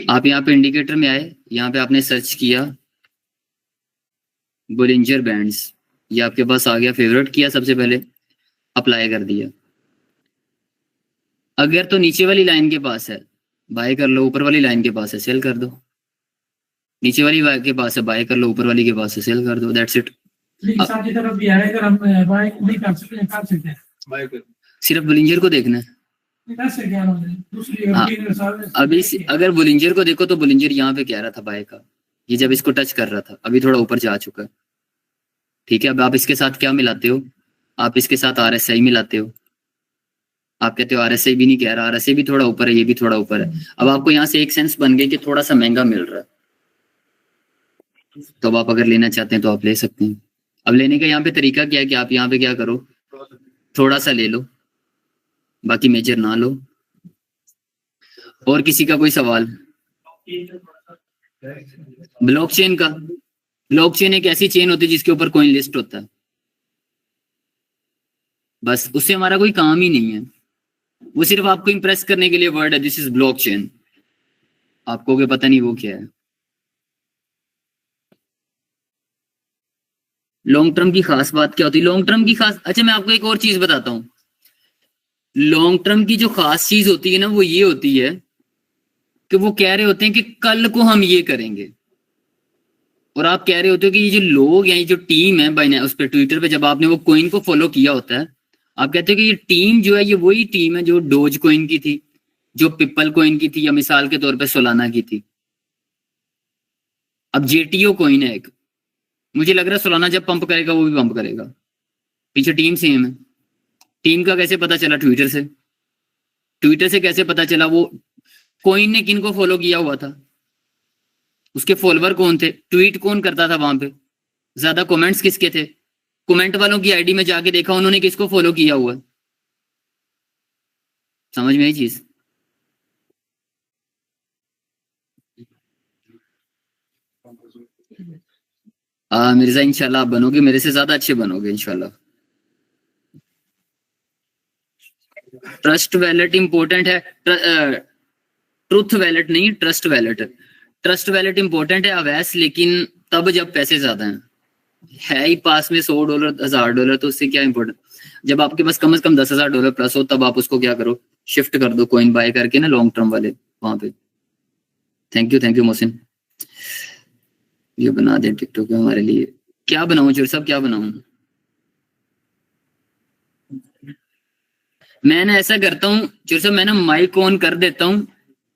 आप यहाँ पे इंडिकेटर में आए, यहाँ पे आपने सर्च किया बोलिंजर बैंड्स, ये आपके पास आ गया, फेवरेट किया सबसे पहले, अप्लाई कर दिया। अगर तो नीचे वाली लाइन के पास है बाय कर लो, ऊपर वाली लाइन के पास है सेल कर दो, नीचे वाली के पास है बाय कर लो, ऊपर वाली के पास है सेल कर दो, दैट्स इट। सिर्फ बोलिंजर को देखना है। हाँ, अभी अगर बोलिंजर को देखो तो बोलिंजर यहाँ पे कह रहा था बाय का, ये जब इसको टच कर रहा था, अभी थोड़ा ऊपर जा चुका है। ठीक है, अब आप इसके साथ क्या मिलाते हो, आप इसके साथ RSI मिलाते हो, आप कहते हो RSI भी नहीं कह रहा, RSI भी थोड़ा ऊपर है, ये भी थोड़ा ऊपर है। अब आपको यहाँ से एक सेंस बन गई कि थोड़ा सा महंगा मिल रहा है, तो अब आप अगर लेना चाहते हैं तो आप ले सकते हैं। अब लेने का यहाँ पे तरीका क्या है कि आप यहाँ पे क्या करो, थोड़ा सा ले लो, बाकी मेजर ना लो। और किसी का कोई सवाल? ब्लॉकचेन का, ब्लॉकचेन एक ऐसी चेन होती है जिसके ऊपर कॉइन लिस्ट होता है, बस उससे हमारा कोई काम ही नहीं है, वो सिर्फ आपको इंप्रेस करने के लिए वर्ड है, दिस इज ब्लॉकचेन। आपको क्या पता नहीं वो क्या है। लॉन्ग टर्म की खास बात क्या होती है? लॉन्ग टर्म की खास, अच्छा मैं आपको एक और चीज बताता हूँ। लॉन्ग टर्म की जो खास चीज होती है ना, वो ये होती है कि वो कह रहे होते हैं कि कल को हम ये करेंगे, और आप कह रहे होते हो कि ये जो लोग हैं, ये जो टीम है बाइनेंस उस पर ट्विटर पे, जब आपने वो कोइन को फॉलो किया होता है, आप कहते हो कि ये टीम जो है ये वही टीम है जो डोज कोइन की थी, जो पिपल कोइन की थी, या मिसाल के तौर पे सोलाना की थी। अब जेटीओ कोइन है एक, मुझे लग रहा है सोलाना जब पंप करेगा वो भी पंप करेगा, पीछे टीम सेम है। टीम का कैसे पता चला? ट्विटर से। ट्विटर से कैसे पता चला? वो कोइन ने किन को फॉलो किया हुआ था, उसके फॉलोवर कौन थे, ट्वीट कौन करता था वहां पे, ज्यादा कमेंट्स किसके थे, कमेंट वालों की आईडी में जाके देखा उन्होंने किसको फॉलो किया हुआ है। समझ में आई चीज? मिर्जा इंशाल्लाह आप बनोगे, मेरे से ज्यादा अच्छे बनोगे इंशाल्लाह। ट्रस्ट वैलेट इंपॉर्टेंट है, ट्रुथ वैलेट नहीं, trust wallet. Trust wallet important है अवैस, लेकिन तब जब पैसे ज्यादा हैं, है ही पास में $100 $1000, तो उससे क्या इंपॉर्टेंट। जब आपके पास कम से कम $10,000 प्लस हो, तब आप उसको क्या करो, शिफ्ट कर दो कॉइन बाय करके ना, लॉन्ग टर्म वाले वहां पे। थैंक यू मोहसिन, ये बना दे टिकटॉक हमारे लिए। क्या बनाऊं चोर साहब, क्या बनाऊं? मैं ना ऐसा करता हूँ चोर साहब, मैं ना माइक ऑन कर देता हूँ,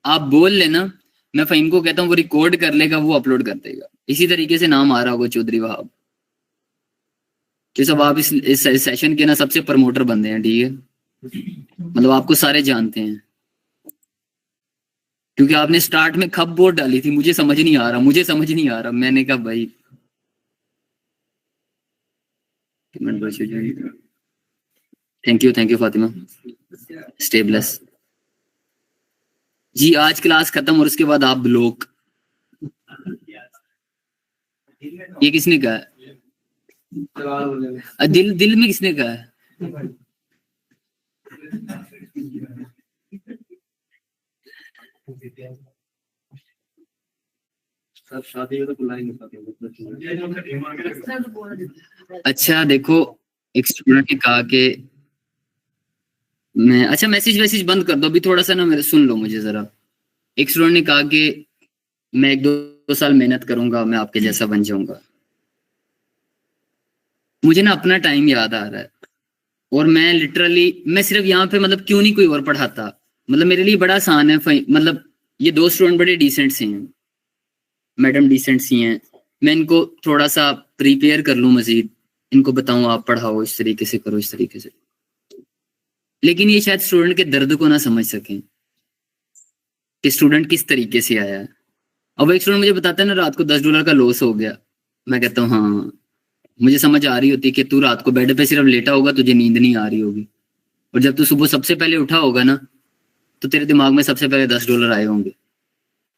आप बोल लेना, मैं फहीम को कहता हूँ वो रिकॉर्ड कर लेगा, वो अपलोड कर देगा। इसी तरीके से नाम आ रहा होगा चौधरी वहाब। कि सब आप इस सेशन के ना सबसे प्रमोटर बंदे हैं, ठीक है, मतलब आपको सारे जानते हैं, क्योंकि आपने स्टार्ट में खप बोर्ड डाली थी, मुझे समझ नहीं आ रहा, मुझे समझ नहीं आ रहा, मैंने कहा भाई thank you Fatima, stay blessed ji. आज क्लास खत्म और उसके बाद आप ब्लॉक। ये किसने कहा है? दिल दिल में किसने कहा है? सब शादी में तो बुलाएंगे। अच्छा देखो, एक स्टूडेंट ने कहा कि मैं, अच्छा मैसेज वैसेज बंद कर दो अभी, थोड़ा सा ना मेरे सुन लो मुझे जरा। एक स्टूडेंट ने कहा कि मैं 1-2 साल मेहनत करूंगा, मैं आपके जैसा बन जाऊंगा। मुझे ना अपना टाइम याद आ रहा है, और मैं लिटरली, मैं सिर्फ यहाँ पे मतलब क्यों नहीं कोई और पढ़ाता, मतलब मेरे लिए बड़ा आसान है। मतलब ये 2 स्टूडेंट बड़े डिसेंट से हैं, मैडम डिसेंट सी हैं, मैं इनको थोड़ा सा प्रिपेयर कर लूँ मजीद, इनको बताऊं आप पढ़ाओ इस तरीके से करो, इस तरीके से। लेकिन ये शायद स्टूडेंट के दर्द को ना समझ सकें कि स्टूडेंट किस तरीके से आया है। अब एक स्टूडेंट मुझे बताता है ना, रात को $10 का लॉस हो गया, मैं कहता हूँ हाँ, मुझे समझ आ रही होती है कि तू रात को बेड पे सिर्फ लेटा होगा, तुझे नींद नहीं आ रही होगी, और जब तू सुबह सबसे पहले उठा होगा ना, तो तेरे दिमाग में सबसे पहले $10 आए होंगे,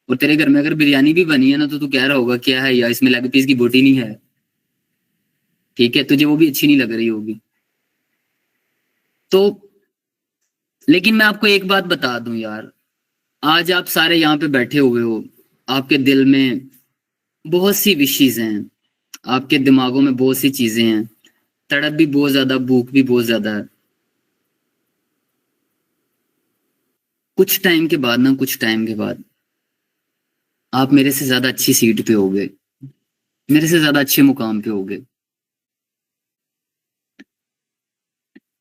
और तेरे घर में अगर बिरयानी भी बनी है ना, तो तू कह रहा होगा क्या है यार, इसमें लेग पीस की बोटी नहीं है, ठीक है, तुझे वो भी अच्छी नहीं लग रही होगी। तो लेकिन मैं आपको एक बात बता दूं यार, आज आप सारे यहाँ पे बैठे हुए हो, आपके दिल में बहुत सी विशेष हैं, आपके दिमागों में बहुत सी चीजें हैं, तड़प भी बहुत ज्यादा, भूख भी बहुत ज्यादा है। कुछ टाइम के बाद ना, कुछ टाइम के बाद आप मेरे से ज्यादा अच्छी सीट पे होगे, मेरे से ज्यादा अच्छे मुकाम पे होगे।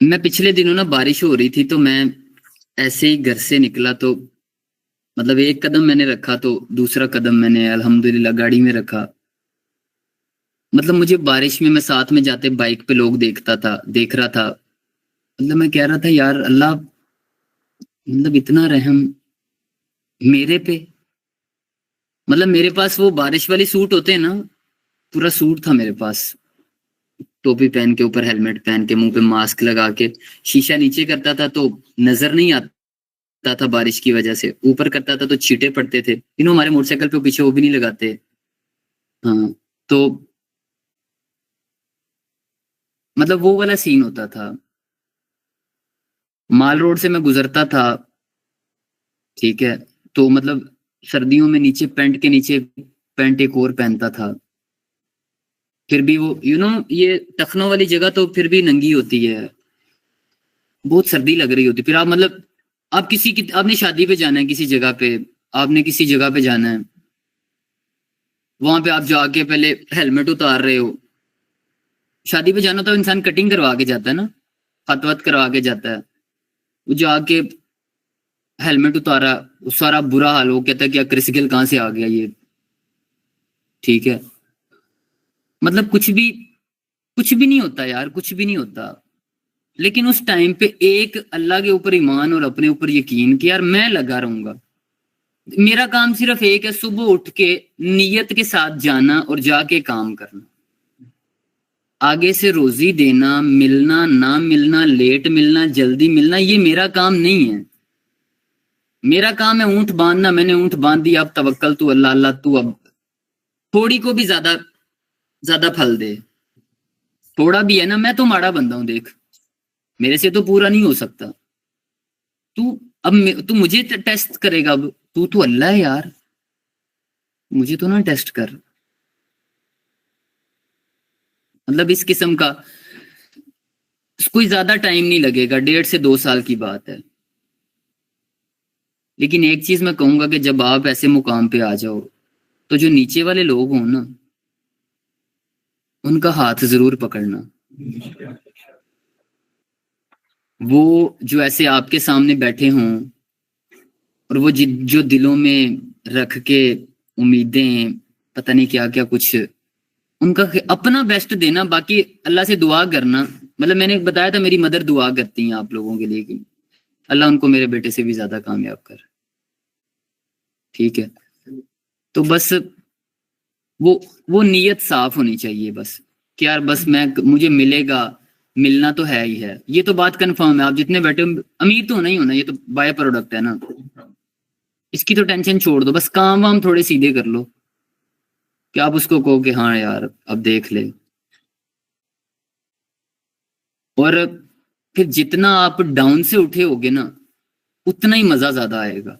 मैं पिछले दिनों ना, बारिश हो रही थी, तो मैं ऐसे ही घर से निकला, तो मतलब एक कदम मैंने रखा तो दूसरा कदम मैंने अल्हम्दुलिल्लाह गाड़ी में रखा। मतलब मुझे बारिश में मैं साथ में जाते बाइक पे लोग देख रहा था, मतलब मैं कह रहा था यार अल्लाह, मतलब इतना रहम मेरे पे। मतलब मेरे पास वो बारिश वाली सूट होते हैं ना, पूरा सूट था मेरे पास, टोपी पहन के, ऊपर हेलमेट पहन के, मुंह पे मास्क लगा के, शीशा नीचे करता था तो नजर नहीं आता था बारिश की वजह से, ऊपर करता था तो छींटे पड़ते थे। हमारे मोटरसाइकिल पे पीछे वो भी नहीं लगाते। हाँ, तो मतलब वो वाला सीन होता था। माल रोड से मैं गुजरता था, ठीक है, तो मतलब सर्दियों में नीचे पैंट के नीचे पैंट एक और पहनता था, फिर भी वो ये टखनों वाली जगह तो फिर भी नंगी होती है, बहुत सर्दी लग रही होती। फिर आप मतलब आप आपने शादी पे जाना है किसी जगह पे, आपने किसी जगह पे जाना है, वहां पे आप जाके पहले हेलमेट उतार रहे हो। शादी पे जाना तो इंसान कटिंग करवा के जाता है ना, खत वत करवा के जाता है। वो जाके हेलमेट उतारा, वो सारा बुरा हाल, वो कहता है क्या क्रिस गेल कहाँ से आ गया ये, ठीक है। मतलब कुछ भी नहीं होता यार, कुछ भी नहीं होता। लेकिन उस टाइम पे एक अल्लाह के ऊपर ईमान और अपने ऊपर यकीन कि यार मैं लगा रहूंगा, मेरा काम सिर्फ एक है, सुबह उठ के नियत के साथ जाना और जाके काम करना। आगे से रोजी देना, मिलना ना मिलना, लेट मिलना जल्दी मिलना, ये मेरा काम नहीं है। मेरा काम है ऊंट बांधना, मैंने ऊंट बांध दिया, अब तवक्कल तू अल्लाह, अल्लाह तू अब थोड़ी को भी ज्यादा ज्यादा फल दे। थोड़ा भी है ना, मैं तो माड़ा बंदा हूं देख, मेरे से तो पूरा नहीं हो सकता। तू तू मुझे टेस्ट करेगा अब, तू अल्लाह है यार, मुझे तो ना टेस्ट कर। मतलब इस किस्म का कोई ज्यादा टाइम नहीं लगेगा, 1.5 से 2 साल की बात है। लेकिन एक चीज मैं कहूंगा कि जब आप ऐसे मुकाम पे आ जाओ, तो जो नीचे वाले लोग हों ना, उनका हाथ जरूर पकड़ना। वो जो ऐसे आपके सामने बैठे हों, और वो जो दिलों में रख के उम्मीदें, पता नहीं क्या क्या कुछ, उनका अपना बेस्ट देना, बाकी अल्लाह से दुआ करना। मतलब मैंने बताया था मेरी मदर दुआ करती हैं आप लोगों के लिए कि अल्लाह उनको मेरे बेटे से भी ज्यादा कामयाब कर, ठीक है। तो बस वो वो नीयत साफ होनी चाहिए बस, कि यार बस मुझे मिलेगा, मिलना तो है ही है, ये तो बात कंफर्म है। आप जितने बैठे हो, अमीर तो होना ही होना, ये तो बाय प्रोडक्ट है ना, इसकी तो टेंशन छोड़ दो, बस काम वाम थोड़े सीधे कर लो कि आप उसको कहो कि हाँ यार अब देख ले। और फिर जितना आप डाउन से उठे होगे ना, उतना ही मजा ज्यादा आएगा।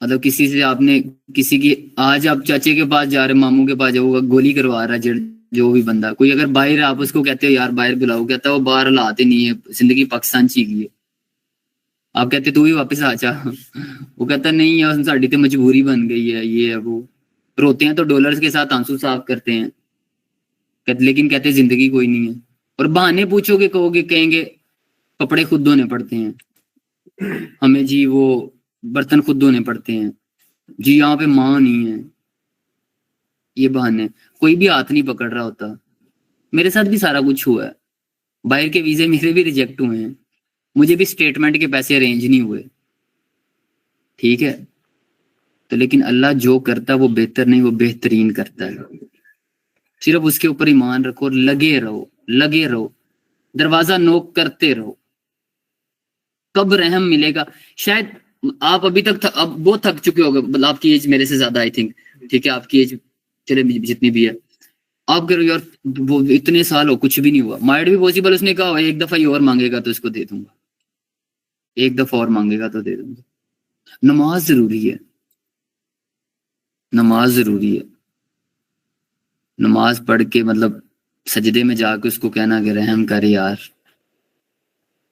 मतलब किसी से आपने किसी की, आज आप चाचे के पास जा रहे, मामू के पास जाओ, गोली करवा रहा है जो भी बंदा, कोई अगर बाहर, आप उसको कहते हो यार बाहर बुलाओ, कहता है वो बाहर लाते नहीं है, जिंदगी पाकिस्तान ची गई है। आप कहते तू भी वापस आ जा, वो कहता नहीं यार साड़ी तो मजबूरी बन गई है, ये है वो। रोते हैं तो डॉलर्स के साथ आंसू साफ करते हैं, लेकिन कहते जिंदगी कोई नहीं है। और बहाने पूछोगे, कहेंगे कपड़े खुद धोने पड़ते हैं हमें जी, वो बर्तन खुद धोने पड़ते हैं जी, यहाँ पे माँ नहीं है। ये बहाने, कोई भी हाथ नहीं पकड़ रहा होता। मेरे साथ भी सारा कुछ हुआ है, बाहर के वीजे मेरे भी रिजेक्ट हुए हैं, मुझे भी स्टेटमेंट के पैसे अरेंज नहीं हुए, ठीक है। तो लेकिन अल्लाह जो करता है वो बेहतर नहीं, वो बेहतरीन करता है। सिर्फ उसके ऊपर ईमान रखो और लगे रहो, लगे रहो, दरवाजा नोक करते रहो। कब रहम मिलेगा, शायद आप अभी तक अब बहुत थक चुके होगे, मतलब आपकी एज मेरे से ज्यादा आई थिंक, ठीक है, आपकी एज चले जितनी भी है, आप कह रहे हो यार वो इतने साल हो कुछ भी नहीं हुआ, माइट भी पॉसिबल, उसने कहा एक दफा ही और मांगेगा तो इसको दे दूंगा, एक दफा और मांगेगा तो दे दूंगा। नमाज जरूरी है, नमाज जरूरी है। नमाज पढ़ के मतलब सजदे में जाके उसको कहना कि रहम कर यार,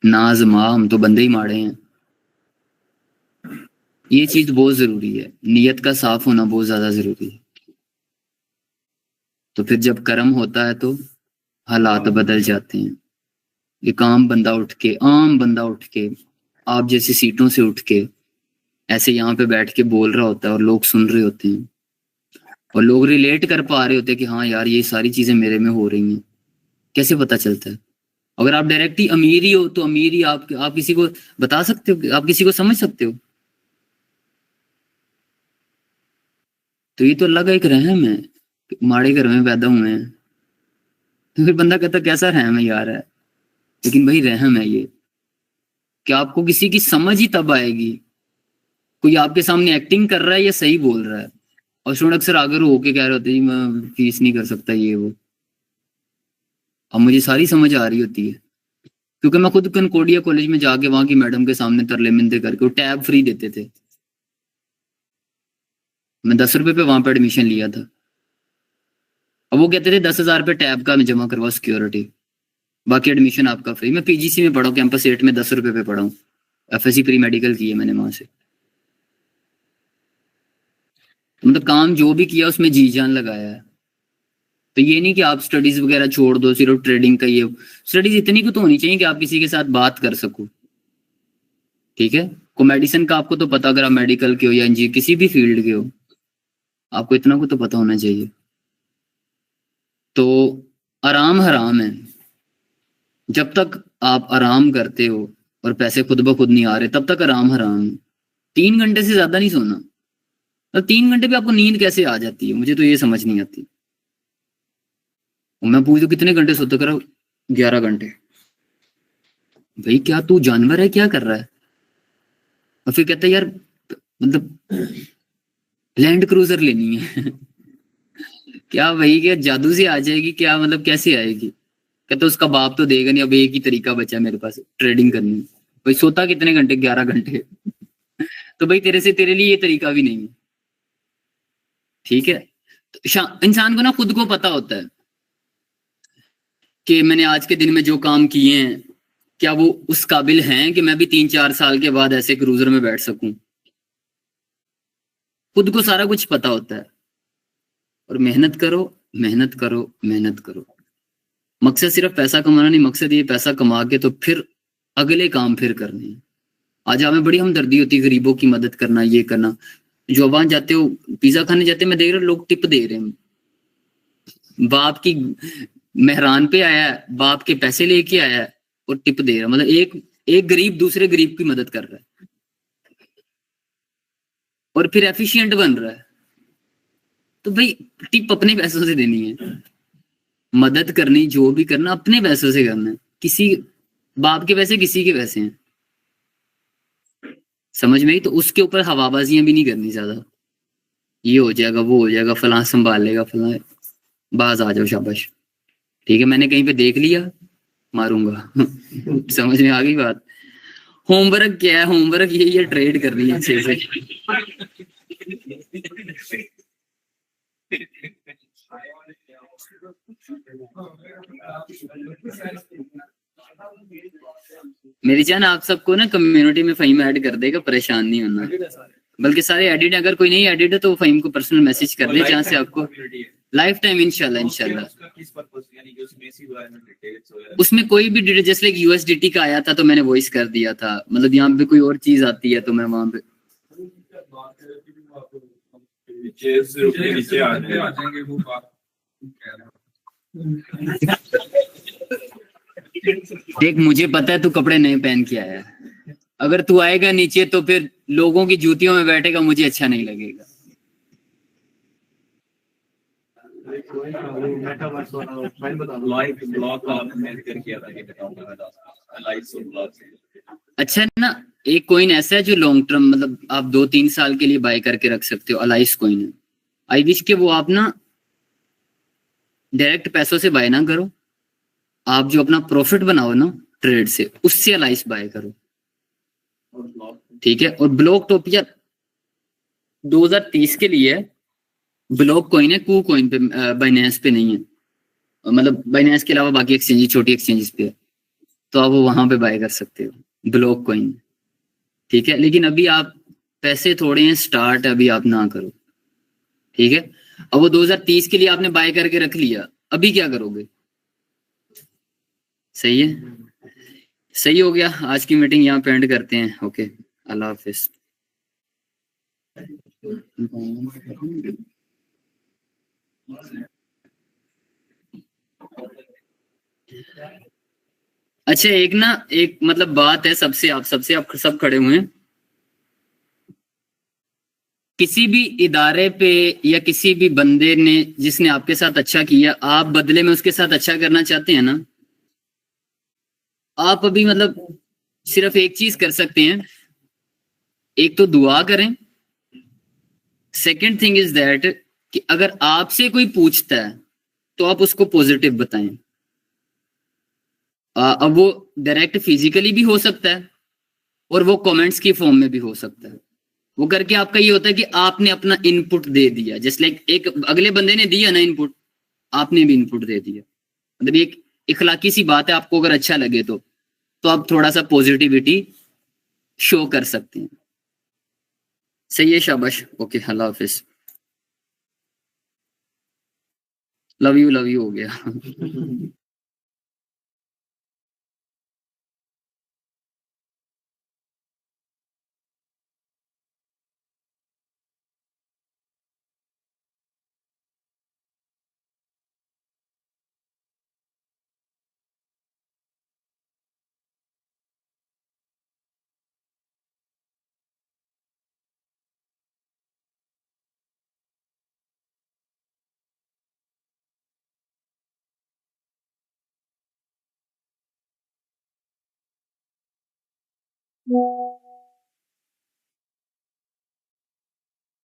नाज माँ, हम तो बंदे ही माड़े हैं। ये चीज बहुत जरूरी है, नियत का साफ होना बहुत ज्यादा जरूरी है। तो फिर जब कर्म होता है तो हालात बदल जाते हैं। एक आम बंदा उठ के, आम बंदा उठ के, आप जैसी सीटों से उठ के ऐसे यहाँ पे बैठ के बोल रहा होता है और लोग सुन रहे होते हैं, और लोग रिलेट कर पा रहे होते कि हाँ यार ये सारी चीजें मेरे में हो रही हैं। कैसे पता चलता है? अगर आप डायरेक्ट ही अमीर ही हो तो अमीर ही आप किसी को बता सकते हो, आप किसी को समझ सकते हो? तो ये तो अलग एक रहम है, माड़े घर में पैदा हुए हैं। तो फिर बंदा कहता कैसा रहम है यार है, लेकिन भाई रहम है ये कि आपको किसी की समझ ही तब आएगी कोई आपके सामने एक्टिंग कर रहा है या सही बोल रहा है। और स्टूडेंट अक्सर आगे होके कह रहे होते हैं मैं फीस नहीं कर सकता ये वो। अब मुझे सारी समझ आ रही होती है क्योंकि मैं खुद कनकोडिया कॉलेज में जाके वहां की मैडम के सामने तरले मिनते करके वो टैब फ्री देते थे। मैं 10 रुपए पे वहां पे एडमिशन लिया था। अब वो कहते थे 10,000 रुपये टैब का जमा करवाओ सिक्योरिटी, बाकी एडमिशन आपका फ्री। मैं पीजीसी में पढ़ा हूँ, कैंपस 8 में 10 रुपए पे पढ़ा हूँ। एफएससी प्री मेडिकल की है मैंने वहां से। मतलब काम जो भी किया उसमें जी जान लगाया है। तो ये नहीं कि आप स्टडीज वगैरह छोड़ दो सिर्फ ट्रेडिंग का ये। स्टडीज इतनी को तो होनी चाहिए कि आप किसी के साथ बात कर सको, ठीक है। को मेडिसिन का आपको तो पता, अगर आप मेडिकल के हो या इंजीनियर किसी भी फील्ड के हो, आपको इतना को तो पता होना चाहिए। तो आराम हराम है। जब तक आप आराम करते हो और पैसे खुद ब खुद नहीं आ रहे तब तक आराम हराम है। 3 घंटे से ज्यादा नहीं सोना। तो 3 घंटे पे आपको नींद कैसे आ जाती है, मुझे तो ये समझ नहीं आती। मैं पूछूं कितने घंटे सोते, करो 11 घंटे। भाई क्या तू जानवर है, क्या कर रहा है? और फिर कहता है यार मतलब लैंड क्रूजर लेनी है। क्या भाई, क्या जादू से आ जाएगी क्या, मतलब कैसे आएगी? कहता उसका बाप तो देगा नहीं, अब एक ही तरीका बचा है मेरे पास ट्रेडिंग करनी। भाई सोता कितने घंटे, 11 घंटे। तो भाई तेरे लिए ये तरीका भी नहीं है, ठीक है। तो इंसान को ना खुद को पता होता है कि मैंने आज के दिन में जो काम किए हैं क्या वो उस काबिल हैं कि मैं भी 3-4 साल के बाद ऐसे क्रूजर में बैठ सकूं। खुद को सारा कुछ पता होता है। और मेहनत करो, मेहनत करो, मेहनत करो। मकसद सिर्फ पैसा कमाना नहीं, मकसद ये पैसा कमा के तो फिर अगले काम फिर करने हैं। आज हमें बड़ी हमदर्दी होती है, गरीबों की मदद करना, ये करना। जो वहां जाते हो पिज्जा खाने जाते, मैं देख रहा लोग टिप दे रहे हैं। बाप की मेहरान पे आया है, बाप के पैसे लेके आया है और टिप दे रहा है। मतलब एक गरीब दूसरे गरीब की मदद कर रहा है और फिर एफिशिएंट बन रहा है। तो भाई टिप अपने पैसों से देनी है, मदद करनी जो भी करना अपने पैसों से करना है। किसी बाप के पैसे किसी के पैसे हैं, समझ में ही। तो उसके ऊपर हवाबाजियां भी नहीं करनी ज्यादा, ये हो जाएगा वो हो जाएगा, फलां संभाल लेगा फलां, बाज आ जाओ शाबाश, ठीक है। मैंने कहीं पे देख लिया मारूंगा। समझ में आ गई बात। होमवर्क क्या है, होमवर्क यही है, ट्रेड करनी है अच्छे से। मेरी जान आप सबको ना कम्युनिटी में फहीम ऐड कर देगा, परेशान नहीं होना। बल्कि सारे एडिट, अगर कोई नहीं एडिट है तो फहीम को पर्सनल मैसेज कर दे, जहां से आपको लाइफ टाइम इंशाल्लाह इंशाल्लाह। उसमें कोई भी डिटेल, जैसे लाइक यूएसडीटी का आया था तो मैंने वॉइस कर दिया था। मतलब यहाँ पे कोई और चीज आती है तो मैं वहां पे देख, मुझे पता है तू कपड़े नहीं पहन के आया है। अगर तू आएगा नीचे तो फिर लोगों की जूतियों में बैठेगा, मुझे अच्छा नहीं लगेगा। अच्छा ना, एक कॉइन ऐसा है जो लॉन्ग टर्म, मतलब आप 2-3 साल के लिए बाय करके रख सकते हो, अलाइस कॉइन है। आई विश के वो आप ना डायरेक्ट पैसों से बाय ना करो, आप जो अपना प्रॉफिट बनाओ ना ट्रेड से, उससे अलाइस बाय करो, ठीक है। और ब्लॉक टोपिया 2030 के लिए ब्लॉक कॉइन है, कू कॉइन पे, बाइनेंस पे नहीं है। मतलब बाइनेंस के अलावा बाकी एक्सचेंज, छोटी एक्सचेंजेस पे है, तो आप वो वहां पे बाय कर सकते हो ब्लॉक कॉइन, ठीक है। लेकिन अभी आप पैसे थोड़े हैं, स्टार्ट अभी आप ना करो, ठीक है। अब वो 2030 के लिए आपने बाय करके रख लिया, अभी क्या करोगे? सही है, सही हो गया। आज की मीटिंग यहाँ पे एंड करते हैं। ओके, अल्लाह हाफिज। अच्छा, एक मतलब बात है, सबसे आप सब खड़े हुए हैं, किसी भी इदारे पे या किसी भी बंदे ने जिसने आपके साथ अच्छा किया, आप बदले में उसके साथ अच्छा करना चाहते हैं ना, आप अभी मतलब सिर्फ एक चीज कर सकते हैं, एक तो दुआ करें। सेकंड थिंग इज दैट कि अगर आपसे कोई पूछता है तो आप उसको पॉजिटिव बताएं। अब वो डायरेक्ट फिजिकली भी हो सकता है और वो कमेंट्स की फॉर्म में भी हो सकता है। वो करके आपका ये होता है कि आपने अपना इनपुट दे दिया, जैसे लाइक एक अगले बंदे ने दिया ना इनपुट, आपने भी इनपुट दे दिया। मतलब ये एक इखलाकी सी बात है, आपको अगर अच्छा लगे तो आप थोड़ा सा पॉजिटिविटी शो कर सकते हैं। सही है, शाबाश, okay, Allah Hafiz. Love you हो गया।